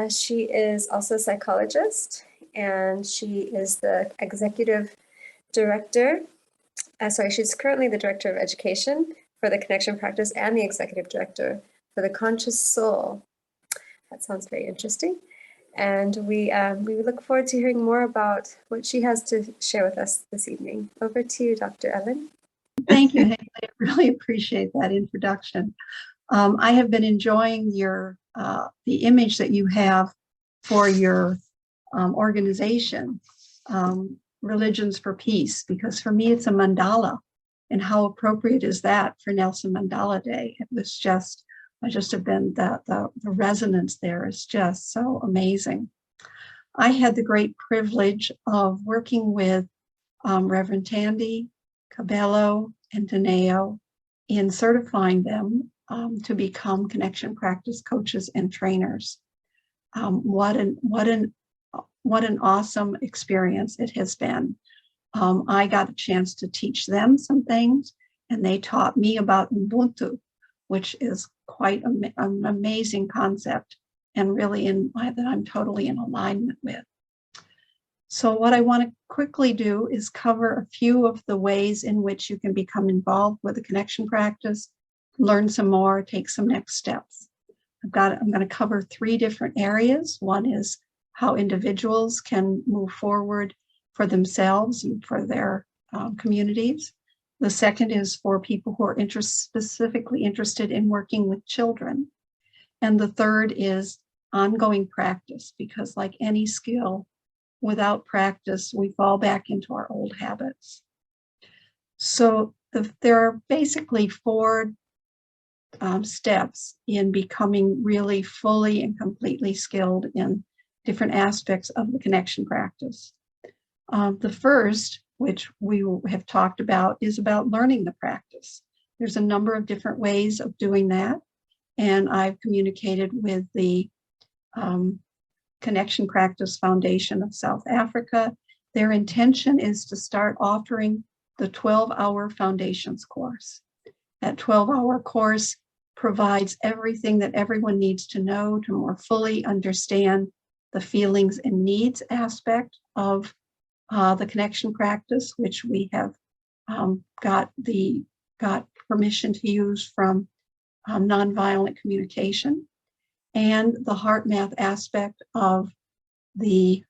She is also a psychologist, and she is the executive director. She's currently the director of education for the Connection Practice and the executive director for the Conscious Soul. That sounds very interesting. And we look forward to hearing more about what she has to share with us this evening. Over to you, Dr. Ellen. Thank you, Haley. I really appreciate that introduction. I have been enjoying your the image that you have for your organization, Religions for Peace, because for me it's a mandala, and how appropriate is that for Nelson Mandela Day? It was just, I just have been, the resonance there is just so amazing. I had the great privilege of working with Reverend Tandy, Cabello, and Daneo in certifying them to become connection practice coaches and trainers. What an awesome experience it has been. I got a chance to teach them some things, and they taught me about Ubuntu, which is quite an amazing concept, and really that I'm totally in alignment with. So what I want to quickly do is cover a few of the ways in which you can become involved with the connection practice, learn some more, take some next steps. I'm going to cover 3 different areas. One is how individuals can move forward for themselves and for their communities. The second is for people who are specifically interested in working with children. And the third is ongoing practice, because like any skill, without practice, we fall back into our old habits. So there are basically 4 steps in becoming really fully and completely skilled in different aspects of the connection practice. The first, which we have talked about, is about learning the practice. There's a number of different ways of doing that, and I've communicated with the Connection Practice Foundation of South Africa. Their intention is to start offering the 12-hour foundations course. That 12-hour course provides everything that everyone needs to know to more fully understand the feelings and needs aspect of the connection practice, which we have got permission to use from nonviolent communication, and the heart math aspect of the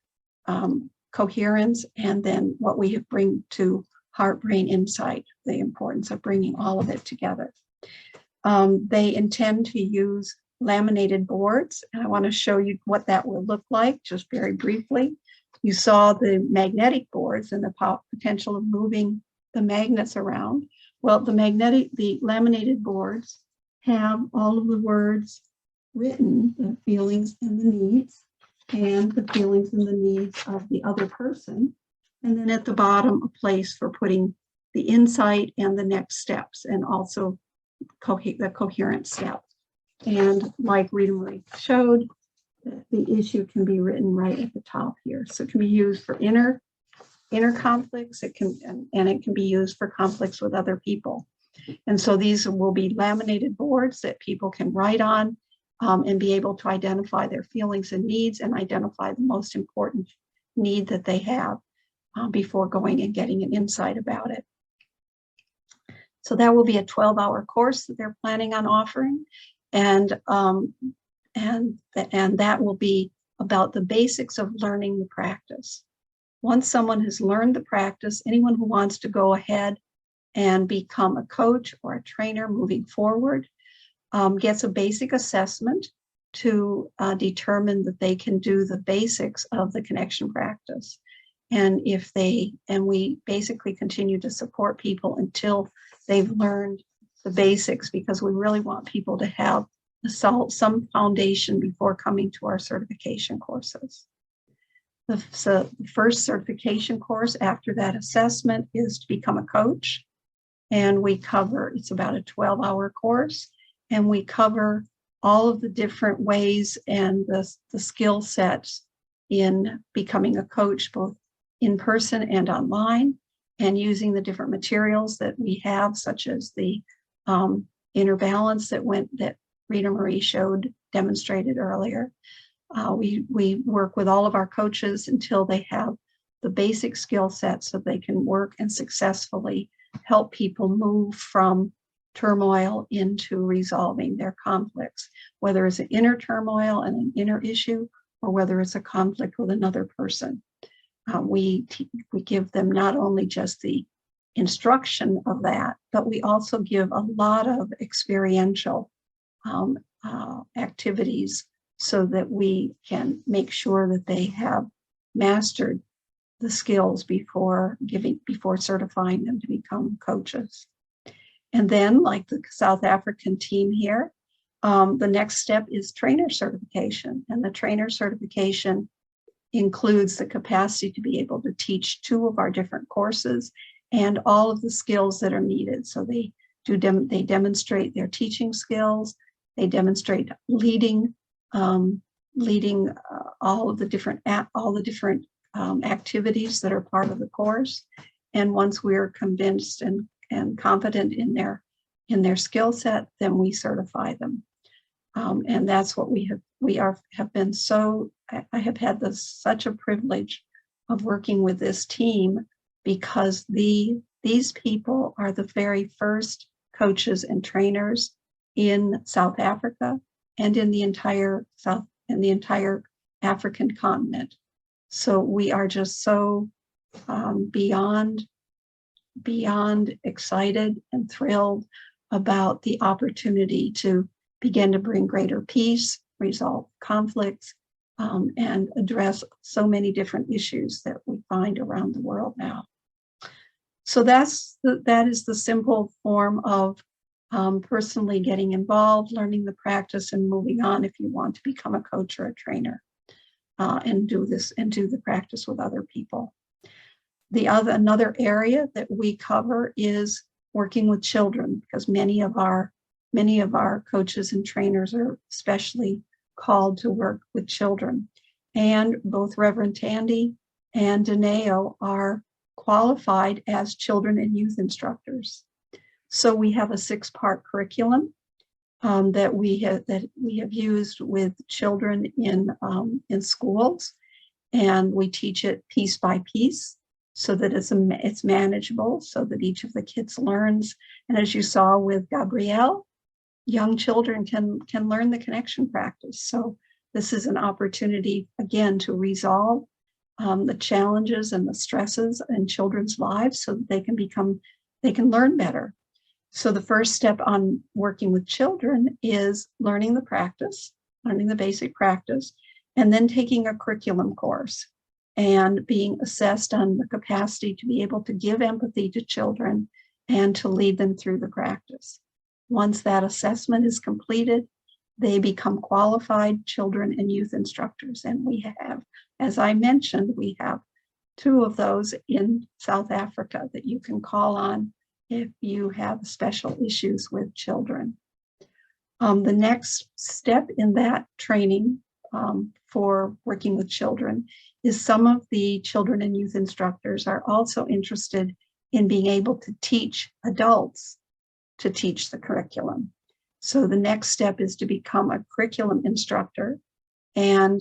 coherence, and then what we have bring to heart-brain insight, the importance of bringing all of it together. They intend to use laminated boards, and I want to show you what that will look like just very briefly. You saw the magnetic boards and the potential of moving the magnets around. Well, the laminated boards have all of the words written, the feelings and the needs, and the feelings and the needs of the other person. And then at the bottom, a place for putting the insight and the next steps, and also the coherent step. And like Rita Marie showed, the issue can be written right at the top here. So it can be used for inner conflicts. It can be used for conflicts with other people. And so these will be laminated boards that people can write on and be able to identify their feelings and needs, and identify the most important need that they have before going and getting an insight about it. So that will be a 12-hour course that they're planning on offering, and that will be about the basics of learning the practice. Once someone has learned the practice, anyone who wants to go ahead and become a coach or a trainer moving forward gets a basic assessment to determine that they can do the basics of the connection practice. And we basically continue to support people until they've learned the basics, because we really want people to have some foundation before coming to our certification courses. So the first certification course after that assessment is to become a coach. And we cover, it's about a 12-hour course, and we cover all of the different ways and the skill sets in becoming a coach, both in person and online, and using the different materials that we have, such as the inner balance that Rita Marie demonstrated earlier. We work with all of our coaches until they have the basic skill set so they can work and successfully help people move from turmoil into resolving their conflicts, whether it's an inner turmoil and an inner issue, or whether it's a conflict with another person. We give them not only just the instruction of that, but we also give a lot of experiential activities so that we can make sure that they have mastered the skills before certifying them to become coaches. And then, like the South African team here, the next step is trainer certification. And the trainer certification includes the capacity to be able to teach 2 of our different courses and all of the skills that are needed. So they demonstrate their teaching skills. They demonstrate leading all of the different activities that are part of the course. And once we're convinced and confident in their skill set, then we certify them. And that's what have been so. I have had such a privilege of working with this team, because these people are the very first coaches and trainers in South Africa and in the entire African continent. So we are just so beyond excited and thrilled about the opportunity to begin to bring greater peace, resolve conflicts, and address so many different issues that we find around the world now. So that is the simple form of personally getting involved, learning the practice, and moving on if you want to become a coach or a trainer, and do the practice with other people. Another area that we cover is working with children, because many of our coaches and trainers are especially called to work with children. And both Reverend Tandy and Daneo are qualified as children and youth instructors. So we have a 6-part curriculum that we have used with children in schools, and we teach it piece by piece so that it's manageable, so that each of the kids learns. And as you saw with Gabrielle, young children can learn the connection practice. So this is an opportunity, again, to resolve the challenges and the stresses in children's lives so that they can learn better. So the first step on working with children is learning the practice, learning the basic practice, and then taking a curriculum course and being assessed on the capacity to be able to give empathy to children and to lead them through the practice. Once that assessment is completed, they become qualified children and youth instructors. And we have, as I mentioned, we have 2 of those in South Africa that you can call on if you have special issues with children. The next step in that training for working with children is some of the children and youth instructors are also interested in being able to teach adults to teach the curriculum. So the next step is to become a curriculum instructor, and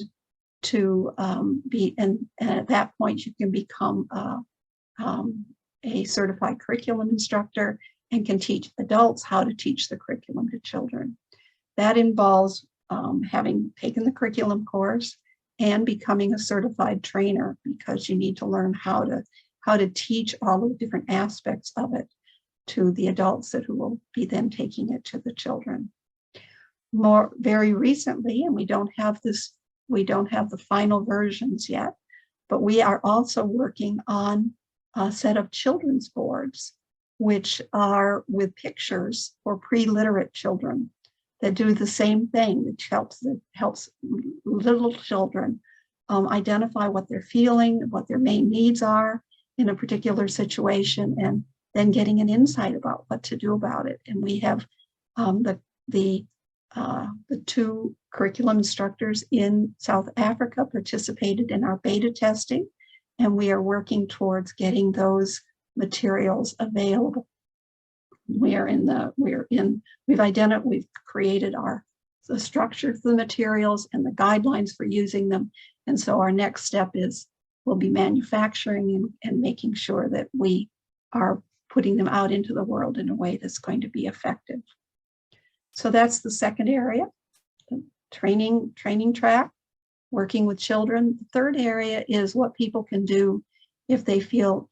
to and at that point you can become a certified curriculum instructor and can teach adults how to teach the curriculum to children. That involves having taken the curriculum course and becoming a certified trainer, because you need to learn how to teach all of the different aspects of it to the adults who will be then taking it to the children. Very recently, and we don't have the final versions yet, but we are also working on a set of children's boards, which are with pictures for pre-literate children that do the same thing, which helps little children identify what they're feeling, what their main needs are in a particular situation, and then getting an insight about what to do about it. And we have the two curriculum instructors in South Africa participated in our beta testing, and we are working towards getting those materials available. We've created the structure for the materials and the guidelines for using them. And so our next step is we'll be manufacturing and making sure that we are putting them out into the world in a way that's going to be effective. So that's the second area, the training track, working with children. The third area is what people can do if they feel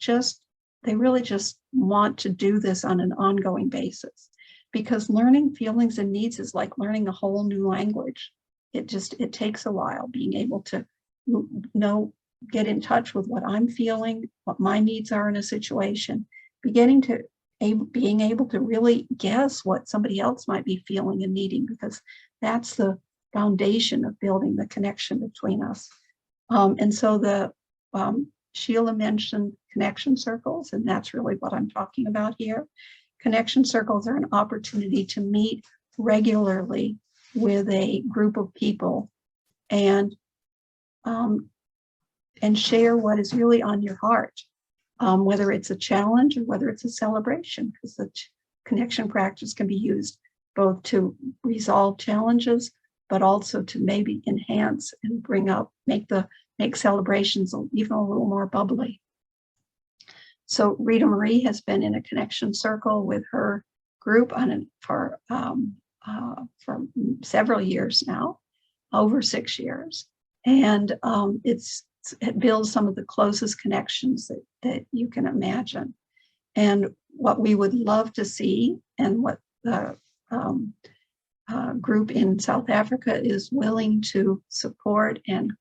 they really just want to do this on an ongoing basis. Because learning feelings and needs is like learning a whole new language. It takes a while being able to get in touch with what I'm feeling, what my needs are in a situation, being able to really guess what somebody else might be feeling and needing, because that's the foundation of building the connection between us. And so Sheila mentioned connection circles, and that's really what I'm talking about here. Connection circles are an opportunity to meet regularly with a group of people and share what is really on your heart, whether it's a challenge or whether it's a celebration, because the connection practice can be used both to resolve challenges, but also to maybe enhance and make celebrations even a little more bubbly. So Rita Marie has been in a connection circle with her group for several years now, over 6 years. And it builds some of the closest connections that you can imagine. And what we would love to see, and what the group in South Africa is willing to support and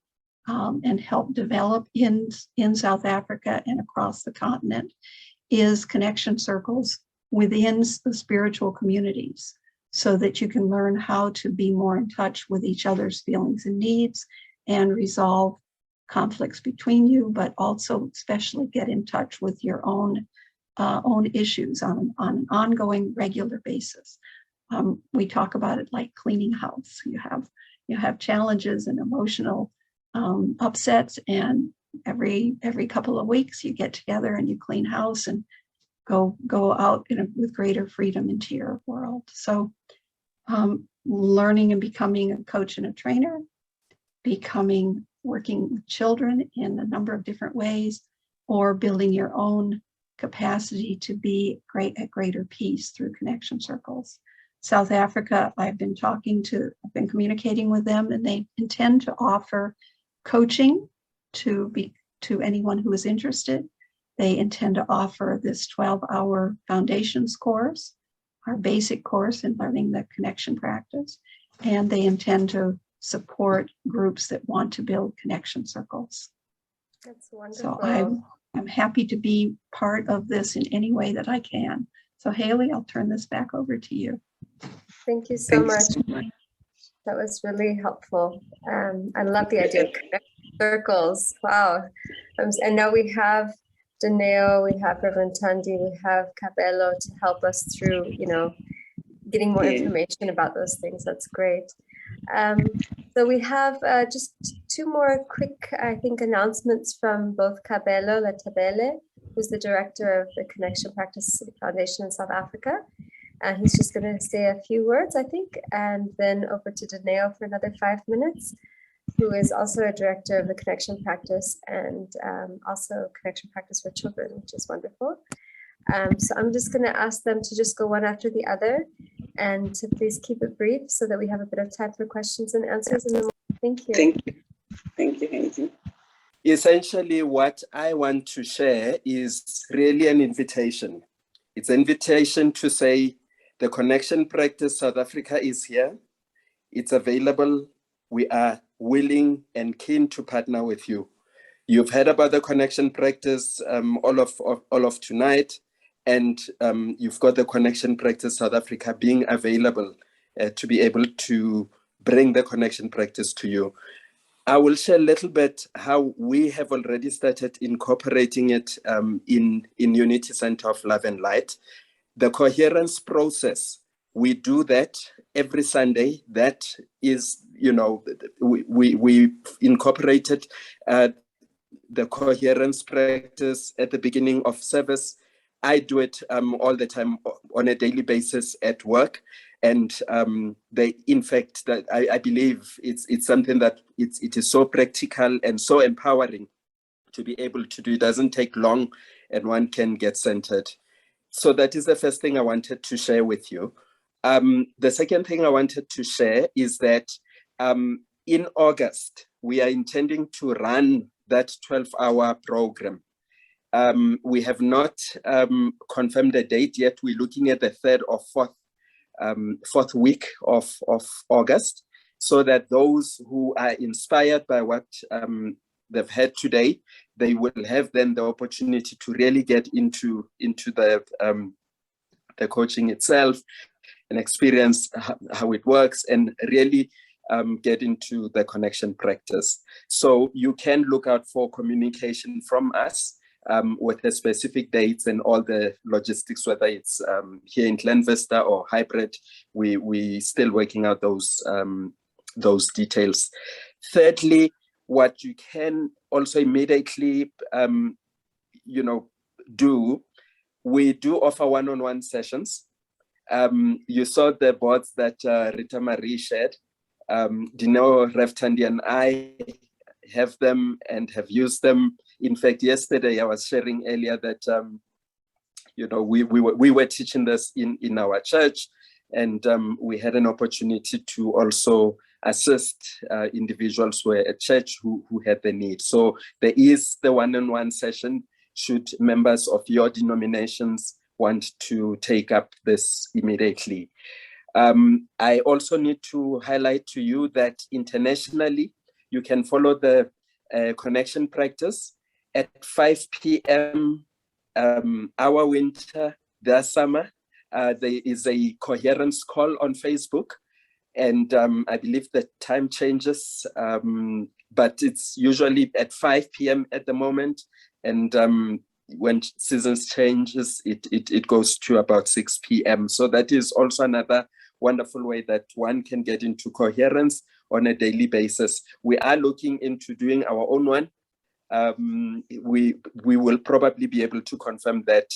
help develop in South Africa and across the continent, is connection circles within the spiritual communities, so that you can learn how to be more in touch with each other's feelings and needs and resolve conflicts between you, but also especially get in touch with your own issues on an ongoing, regular basis. We talk about it like cleaning house. You have challenges and emotional upsets, and every couple of weeks you get together and you clean house and go out with greater freedom into your world. So learning and becoming a coach and a trainer, working with children in a number of different ways, or building your own capacity to be at greater peace through connection circles. South Africa, I've been communicating with them, and they intend to offer coaching to anyone who is interested. They intend to offer this 12-hour foundations course, our basic course in learning the connection practice, and they intend to support groups that want to build connection circles. That's wonderful. So I'm happy to be part of this in any way that I can. So Haley, I'll turn this back over to you. Thank you so much. That was really helpful. I love the idea of connection circles. Wow. And now we have Daneo, we have Reverend Tandi, we have Cabello to help us through, getting more information about those things. That's great. So we have just two more quick, I think, announcements from both Cabello Latabele, who's the director of the Connection Practice Foundation in South Africa. He's just going to say a few words, I think, and then over to Daneo for another 5 minutes, who is also a director of the Connection Practice and also Connection Practice for Children, which is wonderful. So I'm just going to ask them to just go one after the other and to please keep it brief so that we have a bit of time for questions and answers. And then thank you. Thank you, Hazy. Essentially, what I want to share is really an invitation. It's an invitation to say the Connection Practice South Africa is here. It's available. We are willing and keen to partner with you. You've heard about the Connection Practice all of tonight, and you've got the Connection Practice South Africa being available to be able to bring the Connection Practice to you. I will share a little bit how we have already started incorporating it in Unity Center of Love and Light. The coherence process, we do that every Sunday. That is, we incorporated the coherence practice at the beginning of service. I do it all the time on a daily basis at work. And in fact, that I believe it's something that it is so practical and so empowering to be able to do. It doesn't take long and one can get centered. So that is the first thing I wanted to share with you. The second thing I wanted to share is that in August, we are intending to run that 12-hour program. We have not confirmed the date yet. We're looking at the 3rd or 4th week of August, so that those who are inspired by what they've heard today, they will have then the opportunity to really get into the coaching itself and experience how it works, and really get into the connection practice. So you can look out for communication from us with the specific dates and all the logistics, whether it's here in Glen Vista or hybrid. We still working out those details. Thirdly, what you can also immediately do, we do offer one-on-one sessions. You saw the boards that Rita Marie shared. Dino, Reverend, and I have them and have used them. In fact, yesterday I was sharing earlier that we were teaching this in our church, and we had an opportunity to also assist individuals who were at church who had the need. So there is the one-on-one session should members of your denominations want to take up this immediately. I also need to highlight to you that internationally, you can follow the connection practice at 5 p.m. Our winter, their summer. There is a coherence call on Facebook, and I believe the time changes, but it's usually at 5 p.m. at the moment, and when seasons changes, it goes to about 6 p.m. So that is also another wonderful way that one can get into coherence on a daily basis. We are looking into doing our own one. We will probably be able to confirm that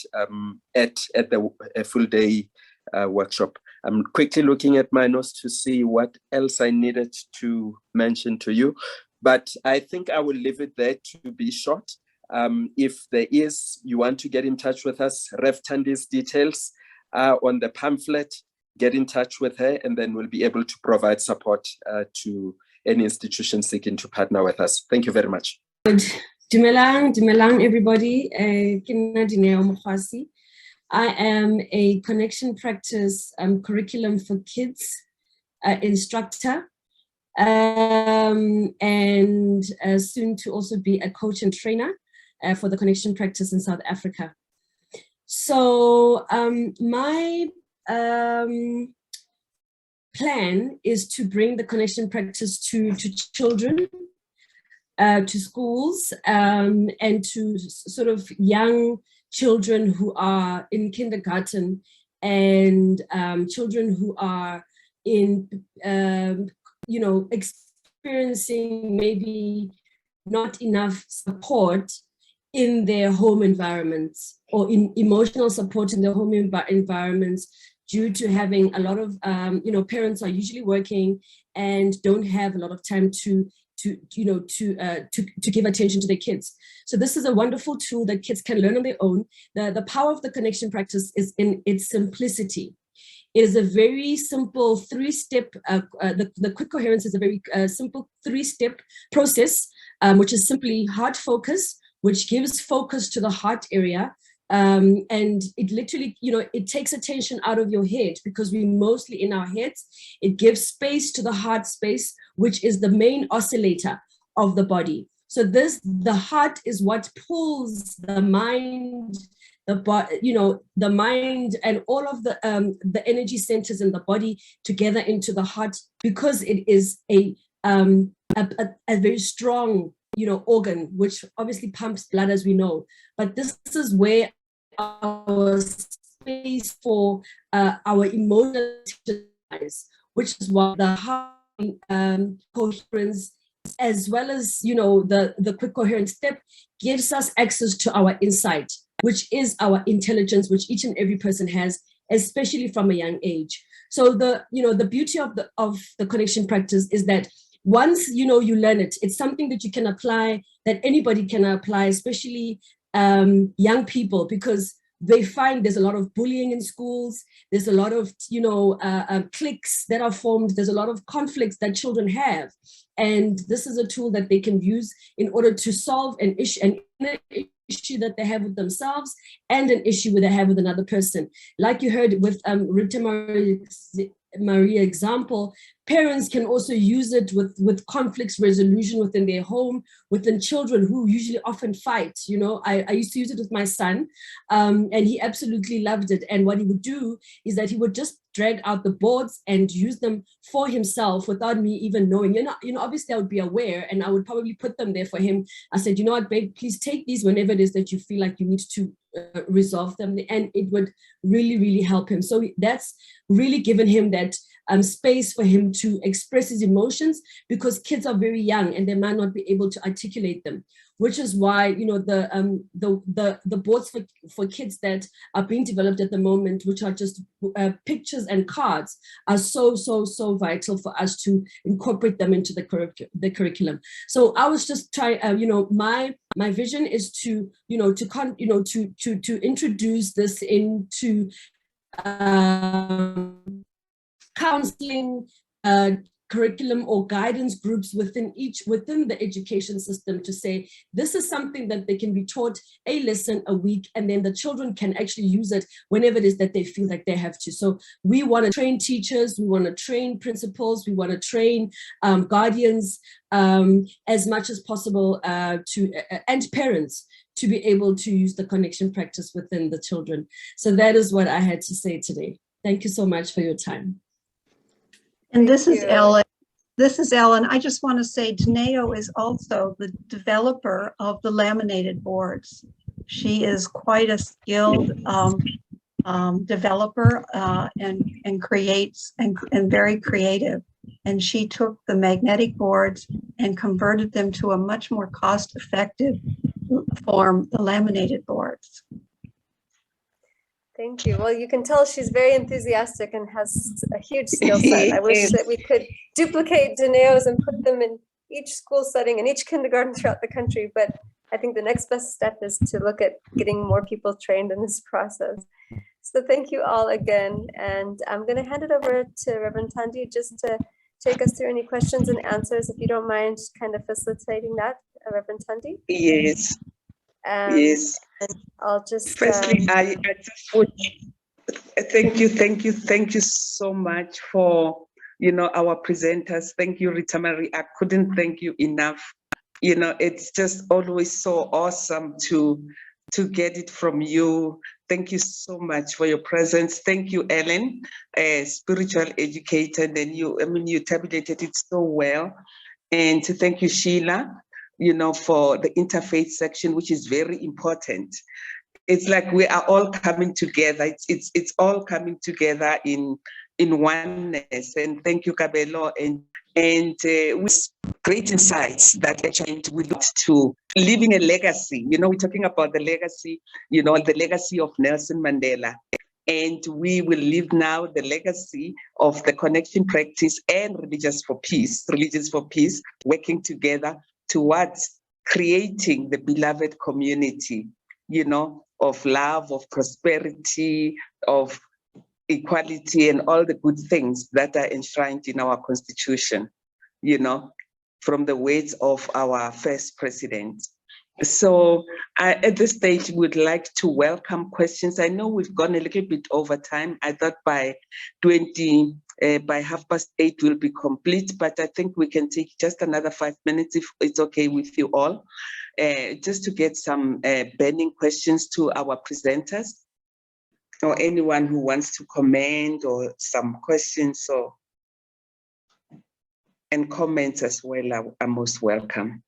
at the full day workshop. I'm quickly looking at my notes to see what else I needed to mention to you, but I think I will leave it there to be short. If there is, you want to get in touch with us, Rev Tandi's details are on the pamphlet. Get in touch with her, and then we'll be able to provide support to any institution seeking to partner with us. Thank you very much. Dumelang, everybody. I am a connection practice curriculum for kids instructor, and soon to also be a coach and trainer for the connection practice in South Africa. So my plan is to bring the connection practice to children, to schools, and to sort of young children who are in kindergarten, and children who are in, experiencing maybe not enough support in their home environments, or in emotional support in their home environments, due to having a lot of, parents are usually working and don't have a lot of time to give attention to their kids. So this is a wonderful tool that kids can learn on their own. The power of the connection practice is in its simplicity. It is a very simple three-step, the quick coherence is a very simple three-step process, which is simply heart focus, which gives focus to the heart area. And it literally, it takes attention out of your head, because we're mostly in our heads. It gives space to the heart space, which is the main oscillator of the body. So the heart is what pulls the mind, the mind and all of the energy centers in the body together into the heart, because it is a a very strong, organ, which obviously pumps blood, as we know. But this is where our space for our emotional, which is what the coherence, as well as the quick coherence step, gives us access to our insight, which is our intelligence, which each and every person has, especially from a young age. So the beauty of the connection practice is that once you learn it, it's something that you can apply, that anybody can apply, especially young people, because they find there's a lot of bullying in schools. There's a lot of, cliques that are formed. There's a lot of conflicts that children have. And this is a tool that they can use in order to solve an issue that they have with themselves and an issue that they have with another person. Like you heard with Rita Maria example, parents can also use it with conflicts resolution within their home, within children who usually often fight. I used to use it with my son, and he absolutely loved it. And what he would do is that he would just drag out the boards and use them for himself without me even knowing. Obviously I would be aware, and I would probably put them there for him. I said, you know what, babe, please take these whenever it is that you feel like you need to resolve them, and it would really, really help him. So that's really given him that space for him to express his emotions, because kids are very young and they might not be able to articulate them, which is why the boards for kids that are being developed at the moment, which are just pictures and cards, are so vital for us to incorporate them into the curriculum. So I was just trying, my vision is to introduce this into counseling, curriculum or guidance groups within the education system, to say this is something that they can be taught a lesson a week, and then the children can actually use it whenever it is that they feel like they have to. So we want to train teachers, we want to train principals, we want to train guardians as much as possible, and parents, to be able to use the connection practice within the children. So that is what I had to say today. Thank you so much for your time. And this is Ellen. This is Ellen. I just want to say Daneo is also the developer of the laminated boards. She is quite a skilled developer and creates and very creative. And she took the magnetic boards and converted them to a much more cost-effective form, the laminated boards. Thank you. Well, you can tell she's very enthusiastic and has a huge skill set. I wish that we could duplicate Daneo's and put them in each school setting and each kindergarten throughout the country. But I think the next best step is to look at getting more people trained in this process. So thank you all again. And I'm going to hand it over to Reverend Tandy just to take us through any questions and answers, if you don't mind kind of facilitating that, Reverend Tandy. Yes. Yes. And I'll just firstly, I just would thank you so much for our presenters. Thank you, Rita Marie. I couldn't thank you enough. It's just always so awesome to get it from you. Thank you so much for your presence. Thank you, Ellen, a spiritual educator, and you tabulated it so well. And to thank you, Sheila, for the interfaith section, which is very important. It's like we are all coming together. It's all coming together in oneness. And thank you, Kabelo, and with great insights that actually we look to leaving a legacy. We're talking about the legacy, the legacy of Nelson Mandela. And we will live now the legacy of the connection practice and Religions for Peace, working together towards creating the beloved community, of love, of prosperity, of equality, and all the good things that are enshrined in our Constitution, from the words of our first president. So at this stage, we'd like to welcome questions. I know we've gone a little bit over time. I thought by 8:30 we'll be complete, but I think we can take just another 5 minutes if it's okay with you all, just to get some burning questions to our presenters, or anyone who wants to comment or some questions. So and comments as well are most welcome.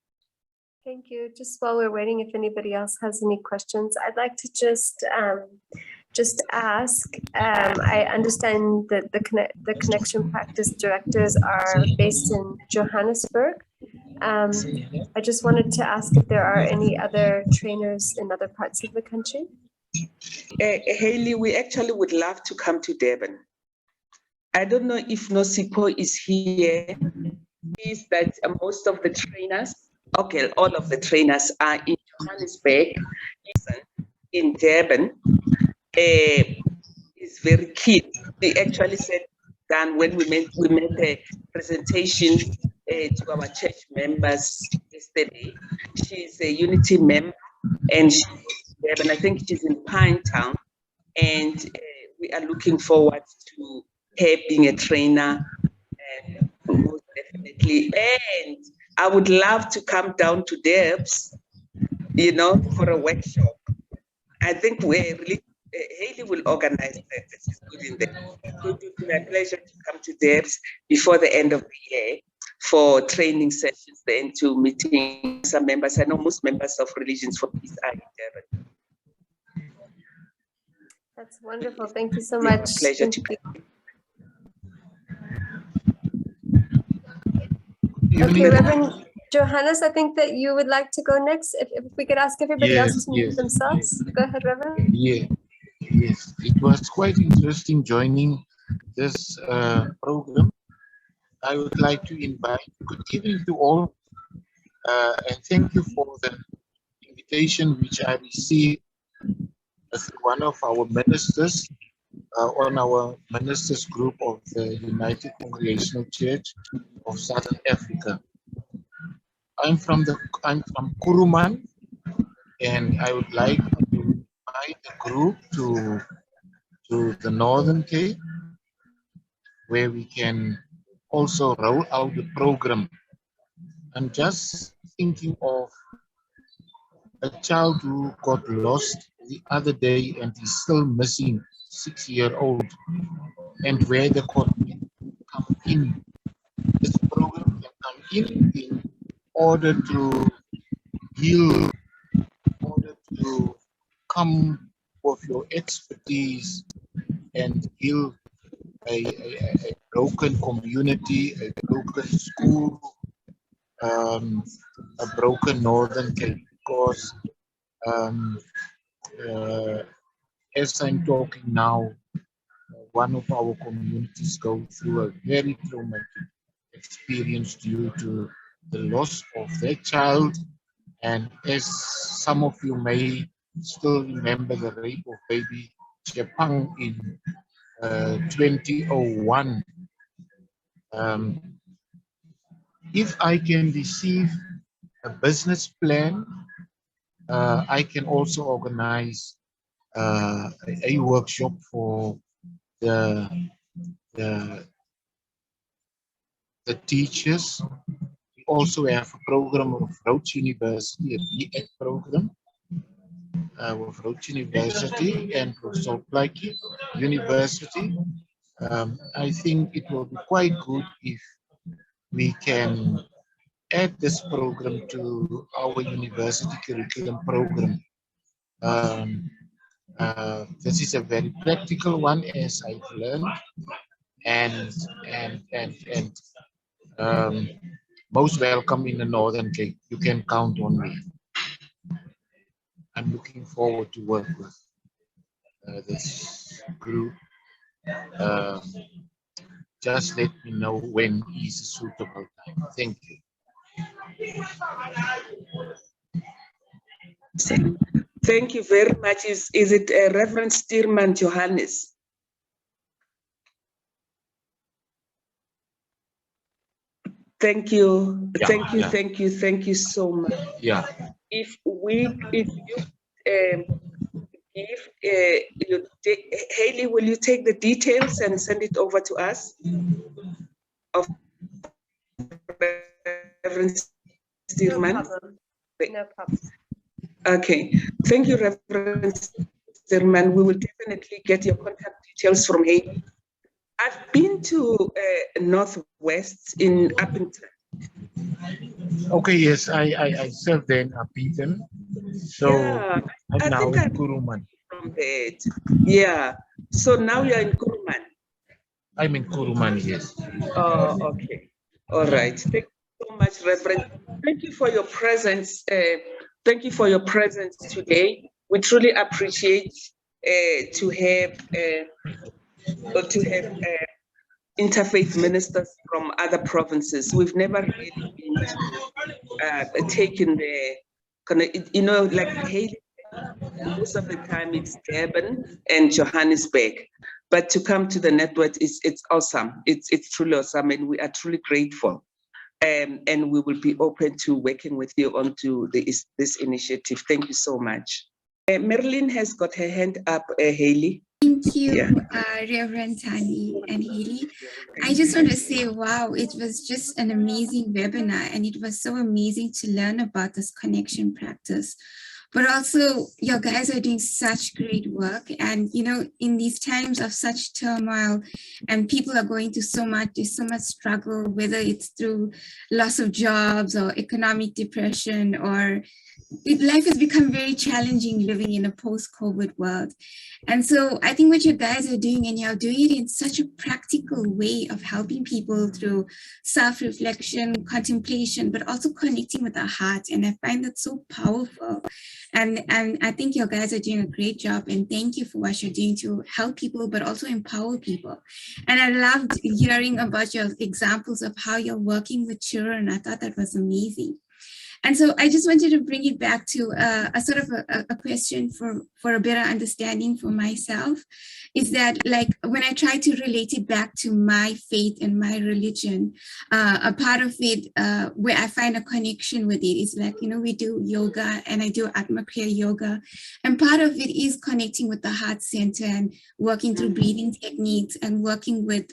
Thank you. Just while we're waiting, if anybody else has any questions, I'd like to just ask. I understand that the Connection Practice directors are based in Johannesburg. I just wanted to ask if there are any other trainers in other parts of the country. Hayley, we actually would love to come to Durban. I don't know if Nosipo is here. Is that most of the trainers, okay, all of the trainers are in Johannesburg. In Durban, is very keen. We actually said that when we made a presentation to our church members yesterday. She's a Unity member, and I think she's in Pinetown, and we are looking forward to her being a trainer, most definitely. And I would love to come down to Debs, for a workshop. I think we're really, Hayley will organize that. This is good in there. It would be my pleasure to come to Debs before the end of the year for training sessions, then to meeting some members. I know most members of Religions for Peace are in Durban. That's wonderful. Thank you so much. Pleasure to come. Okay, Reverend Johannes, I think that you would like to go next. If we could ask everybody else to mute themselves. Go ahead, Reverend. Yes, it was quite interesting joining this program. I would like to invite, good evening to all, and thank you for the invitation which I received as one of our ministers on our ministers group of the United Congregational Church of Southern Africa. I'm from Kuruman, and I would like to invite the group to the Northern Cape, where we can also roll out the program. I'm just thinking of a child who got lost the other day and is still missing, 6-year-old, and where the community come in. This program can come in order to heal, in order to come with your expertise and heal a broken community, a broken school, a broken Northern Cape, because as I'm talking now, one of our communities go through a very traumatic experience due to the loss of their child. And as some of you may still remember the rape of baby Chepang in 2001. If I can receive a business plan, I can also organize a workshop for the teachers. We also have a program of Roach University, a B.Ed program with Roach University and Salt Lake University. I think it will be quite good if we can add this program to our university curriculum program. This is a very practical one, as I've learned, and most welcome in the Northern Cape. You can count on me. I'm looking forward to work with this group. Just let me know when is a suitable time. Thank you. Thank you very much. Is it Reverend Stearman Johannes? Thank you. Thank you so much. Yeah. If you Hayley, will you take the details and send it over to us? Of Reverend Stearman? No problem. Okay. Thank you, Reverend Stearman. We will definitely get your contact details from Hayley. I've been to Northwest in Uppington. Okay, yes, I served there in Upington. So Yeah, I'm I now think in I'm Kuruman. from there. Yeah. So now you're in Kuruman. I'm in Kuruman, yes. Oh, okay. All right. Thank you so much, Reverend. Thank you for your presence. Thank you for your presence today. We truly appreciate to have interfaith ministers from other provinces. We've never really been taken the, like Haiti, most of the time it's Durban and Johannesburg. But to come to the network, it's awesome. It's truly awesome, and we are truly grateful. And we will be open to working with you on to this initiative. Thank you so much. Marilyn has got her hand up, Haley. Thank you, Yeah. Reverend Tani and Haley. I just want to say, wow, it was just an amazing webinar, and it was so amazing to learn about this connection practice. But also, you guys are doing such great work. And, in these times of such turmoil, and people are going through so much, there's so much struggle, whether it's through loss of jobs or economic depression, or life has become very challenging living in a post-COVID world. And so I think what you guys are doing, and you're doing it in such a practical way of helping people through self-reflection, contemplation, but also connecting with our heart. And I find that so powerful. And I think you guys are doing a great job. And thank you for what you're doing to help people, but also empower people. And I loved hearing about your examples of how you're working with children. I thought that was amazing. And so I just wanted to bring it back to a sort of a question for a better understanding for myself, is that, like, when I try to relate it back to my faith and my religion, a part of it where I find a connection with it is, like, we do yoga, and I do Atma Kriya yoga. And part of it is connecting with the heart center and working through breathing techniques and working with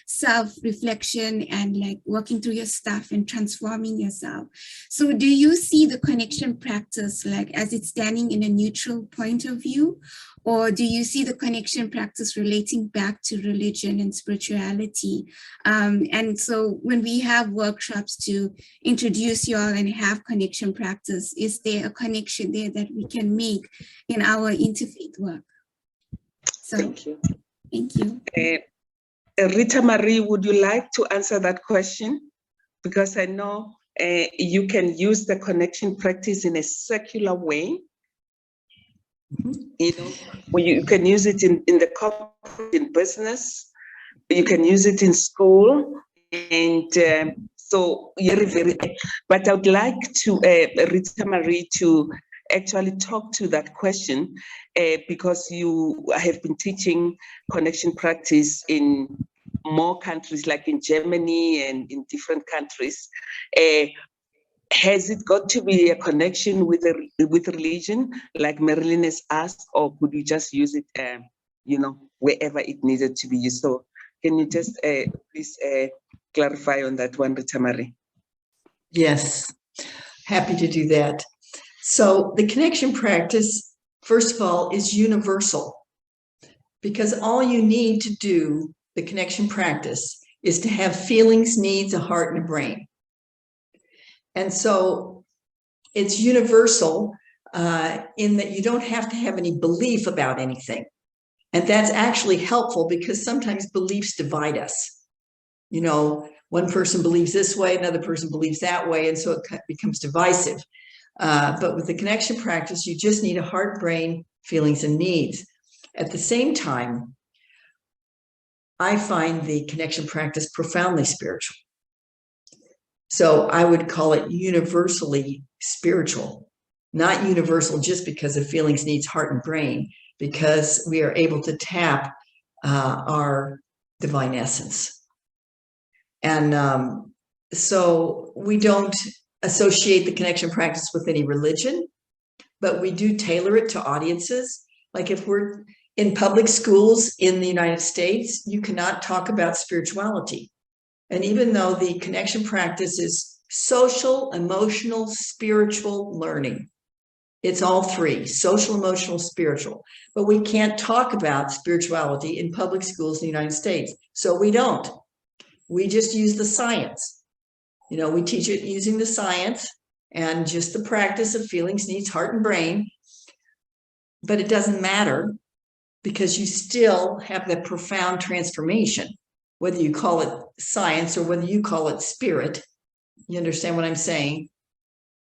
self-reflection and, like, working through your stuff and transforming yourself. So do you see the connection practice, like, as it's standing in a neutral point of view? Or do you see the connection practice relating back to religion and spirituality? And so when we have workshops to introduce you all and have connection practice, is there a connection there that we can make in our interfaith work? So, thank you. Thank you. Rita Marie, would you like to answer that question? Because I know you can use the connection practice in a secular way. Where you can use it in the corporate, in business, you can use it in school, and so very. But I would like to Rita Marie to actually talk to that question because you have been teaching connection practice in more countries, like in Germany and in different countries. Has it got to be a connection with religion, like Marilyn has asked, or could you just use it, wherever it needed to be used? So can you just please clarify on that one, Rita Marie? Yes, happy to do that. So the connection practice, first of all, is universal, because all you need to do, the connection practice, is to have feelings, needs, a heart, and a brain. And so it's universal in that you don't have to have any belief about anything. And that's actually helpful, because sometimes beliefs divide us. One person believes this way, another person believes that way, and so it becomes divisive. But with the connection practice, you just need a heart, brain, feelings, and needs. At the same time, I find the connection practice profoundly spiritual. So I would call it universally spiritual, not universal just because of feelings, needs, heart, and brain, because we are able to tap our divine essence. And so we don't associate the connection practice with any religion, but we do tailor it to audiences. Like if we're in public schools in the United States, you cannot talk about spirituality. And even though the connection practice is social, emotional, spiritual learning, It's all three: social, emotional, spiritual. But we can't talk about spirituality in public schools in the United States. So we don't. We just use the science. You know, we teach it using the science and just the practice of feelings, needs, heart, and brain. But it doesn't matter, because you still have that profound transformation, whether you call it science or whether you call it spirit. You understand what I'm saying?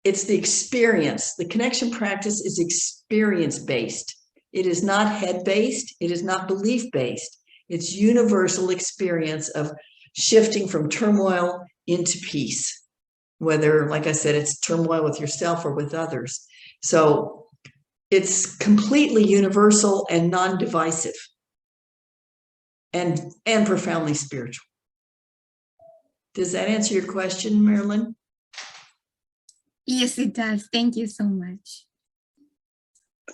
It's the experience. The connection practice is experience-based. It is not head-based. It is not belief-based. It's universal experience of shifting from turmoil into peace, whether, like I said, it's turmoil with yourself or with others. So it's completely universal and non-divisive and profoundly spiritual. Does that answer your question, Marilyn? Yes, it does. Thank you so much.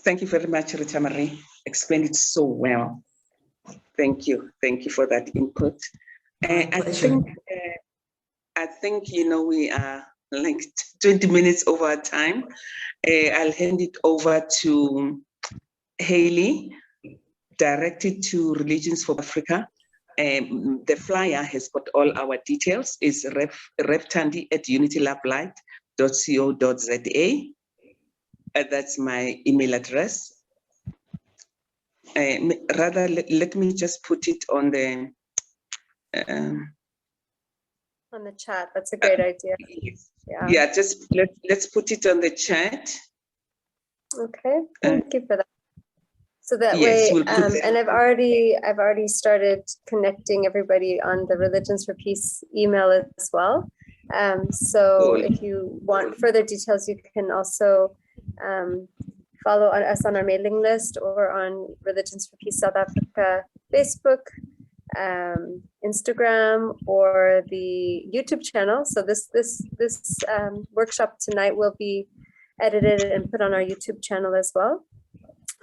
Thank you very much, Rita Marie. Explained it so well. Thank you. Thank you for that input. I think, you know, we are like 20 minutes over our time. I'll hand it over to Haley, directed to Religions for Africa. The flyer has got all our details. It's revtandy@unitylablight.co.za. That's my email address. Rather, let me just put it on the chat. That's a great idea. Yeah, just let's put it on the chat. Okay, thank you for that. So that Yes, way, we'll put and I've already started connecting everybody on the Religions for Peace email as well. So if you want further details, you can also follow us on our mailing list or on Religions for Peace South Africa Facebook, Instagram, or the YouTube channel. So this workshop tonight will be edited and put on our YouTube channel as well.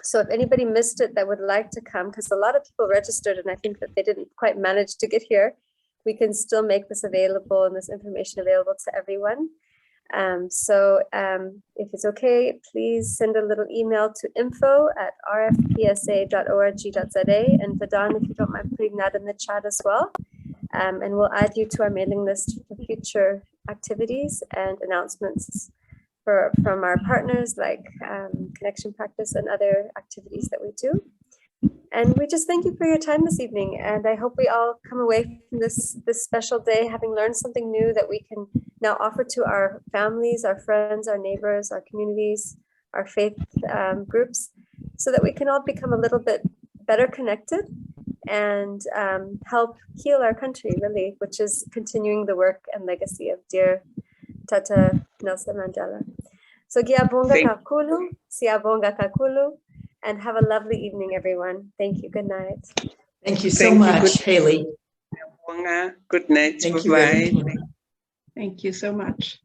So if anybody missed it that would like to come, because a lot of people registered and I think that they didn't quite manage to get here, we can still make this available and this information available to everyone. So if it's okay, please send a little email to info@rfpsa.org.za, and Vadan, if you don't mind putting that in the chat as well. And we'll add you to our mailing list for future activities and announcements from our partners like Connection Practice and other activities that we do. And we just thank you for your time this evening. And I hope we all come away from this special day having learned something new that we can now offer to our families, our friends, our neighbors, our communities, our faith groups, so that we can all become a little bit better connected and help heal our country, really, which is continuing the work and legacy of dear Tata Nelson Mandela. So Giabonga Kakulu, Siabonga Kakulu, and have a lovely evening, everyone. Thank you. Good night. Thank you so much, Haley. Good night. Thank Bye-bye. you. Thank you so much.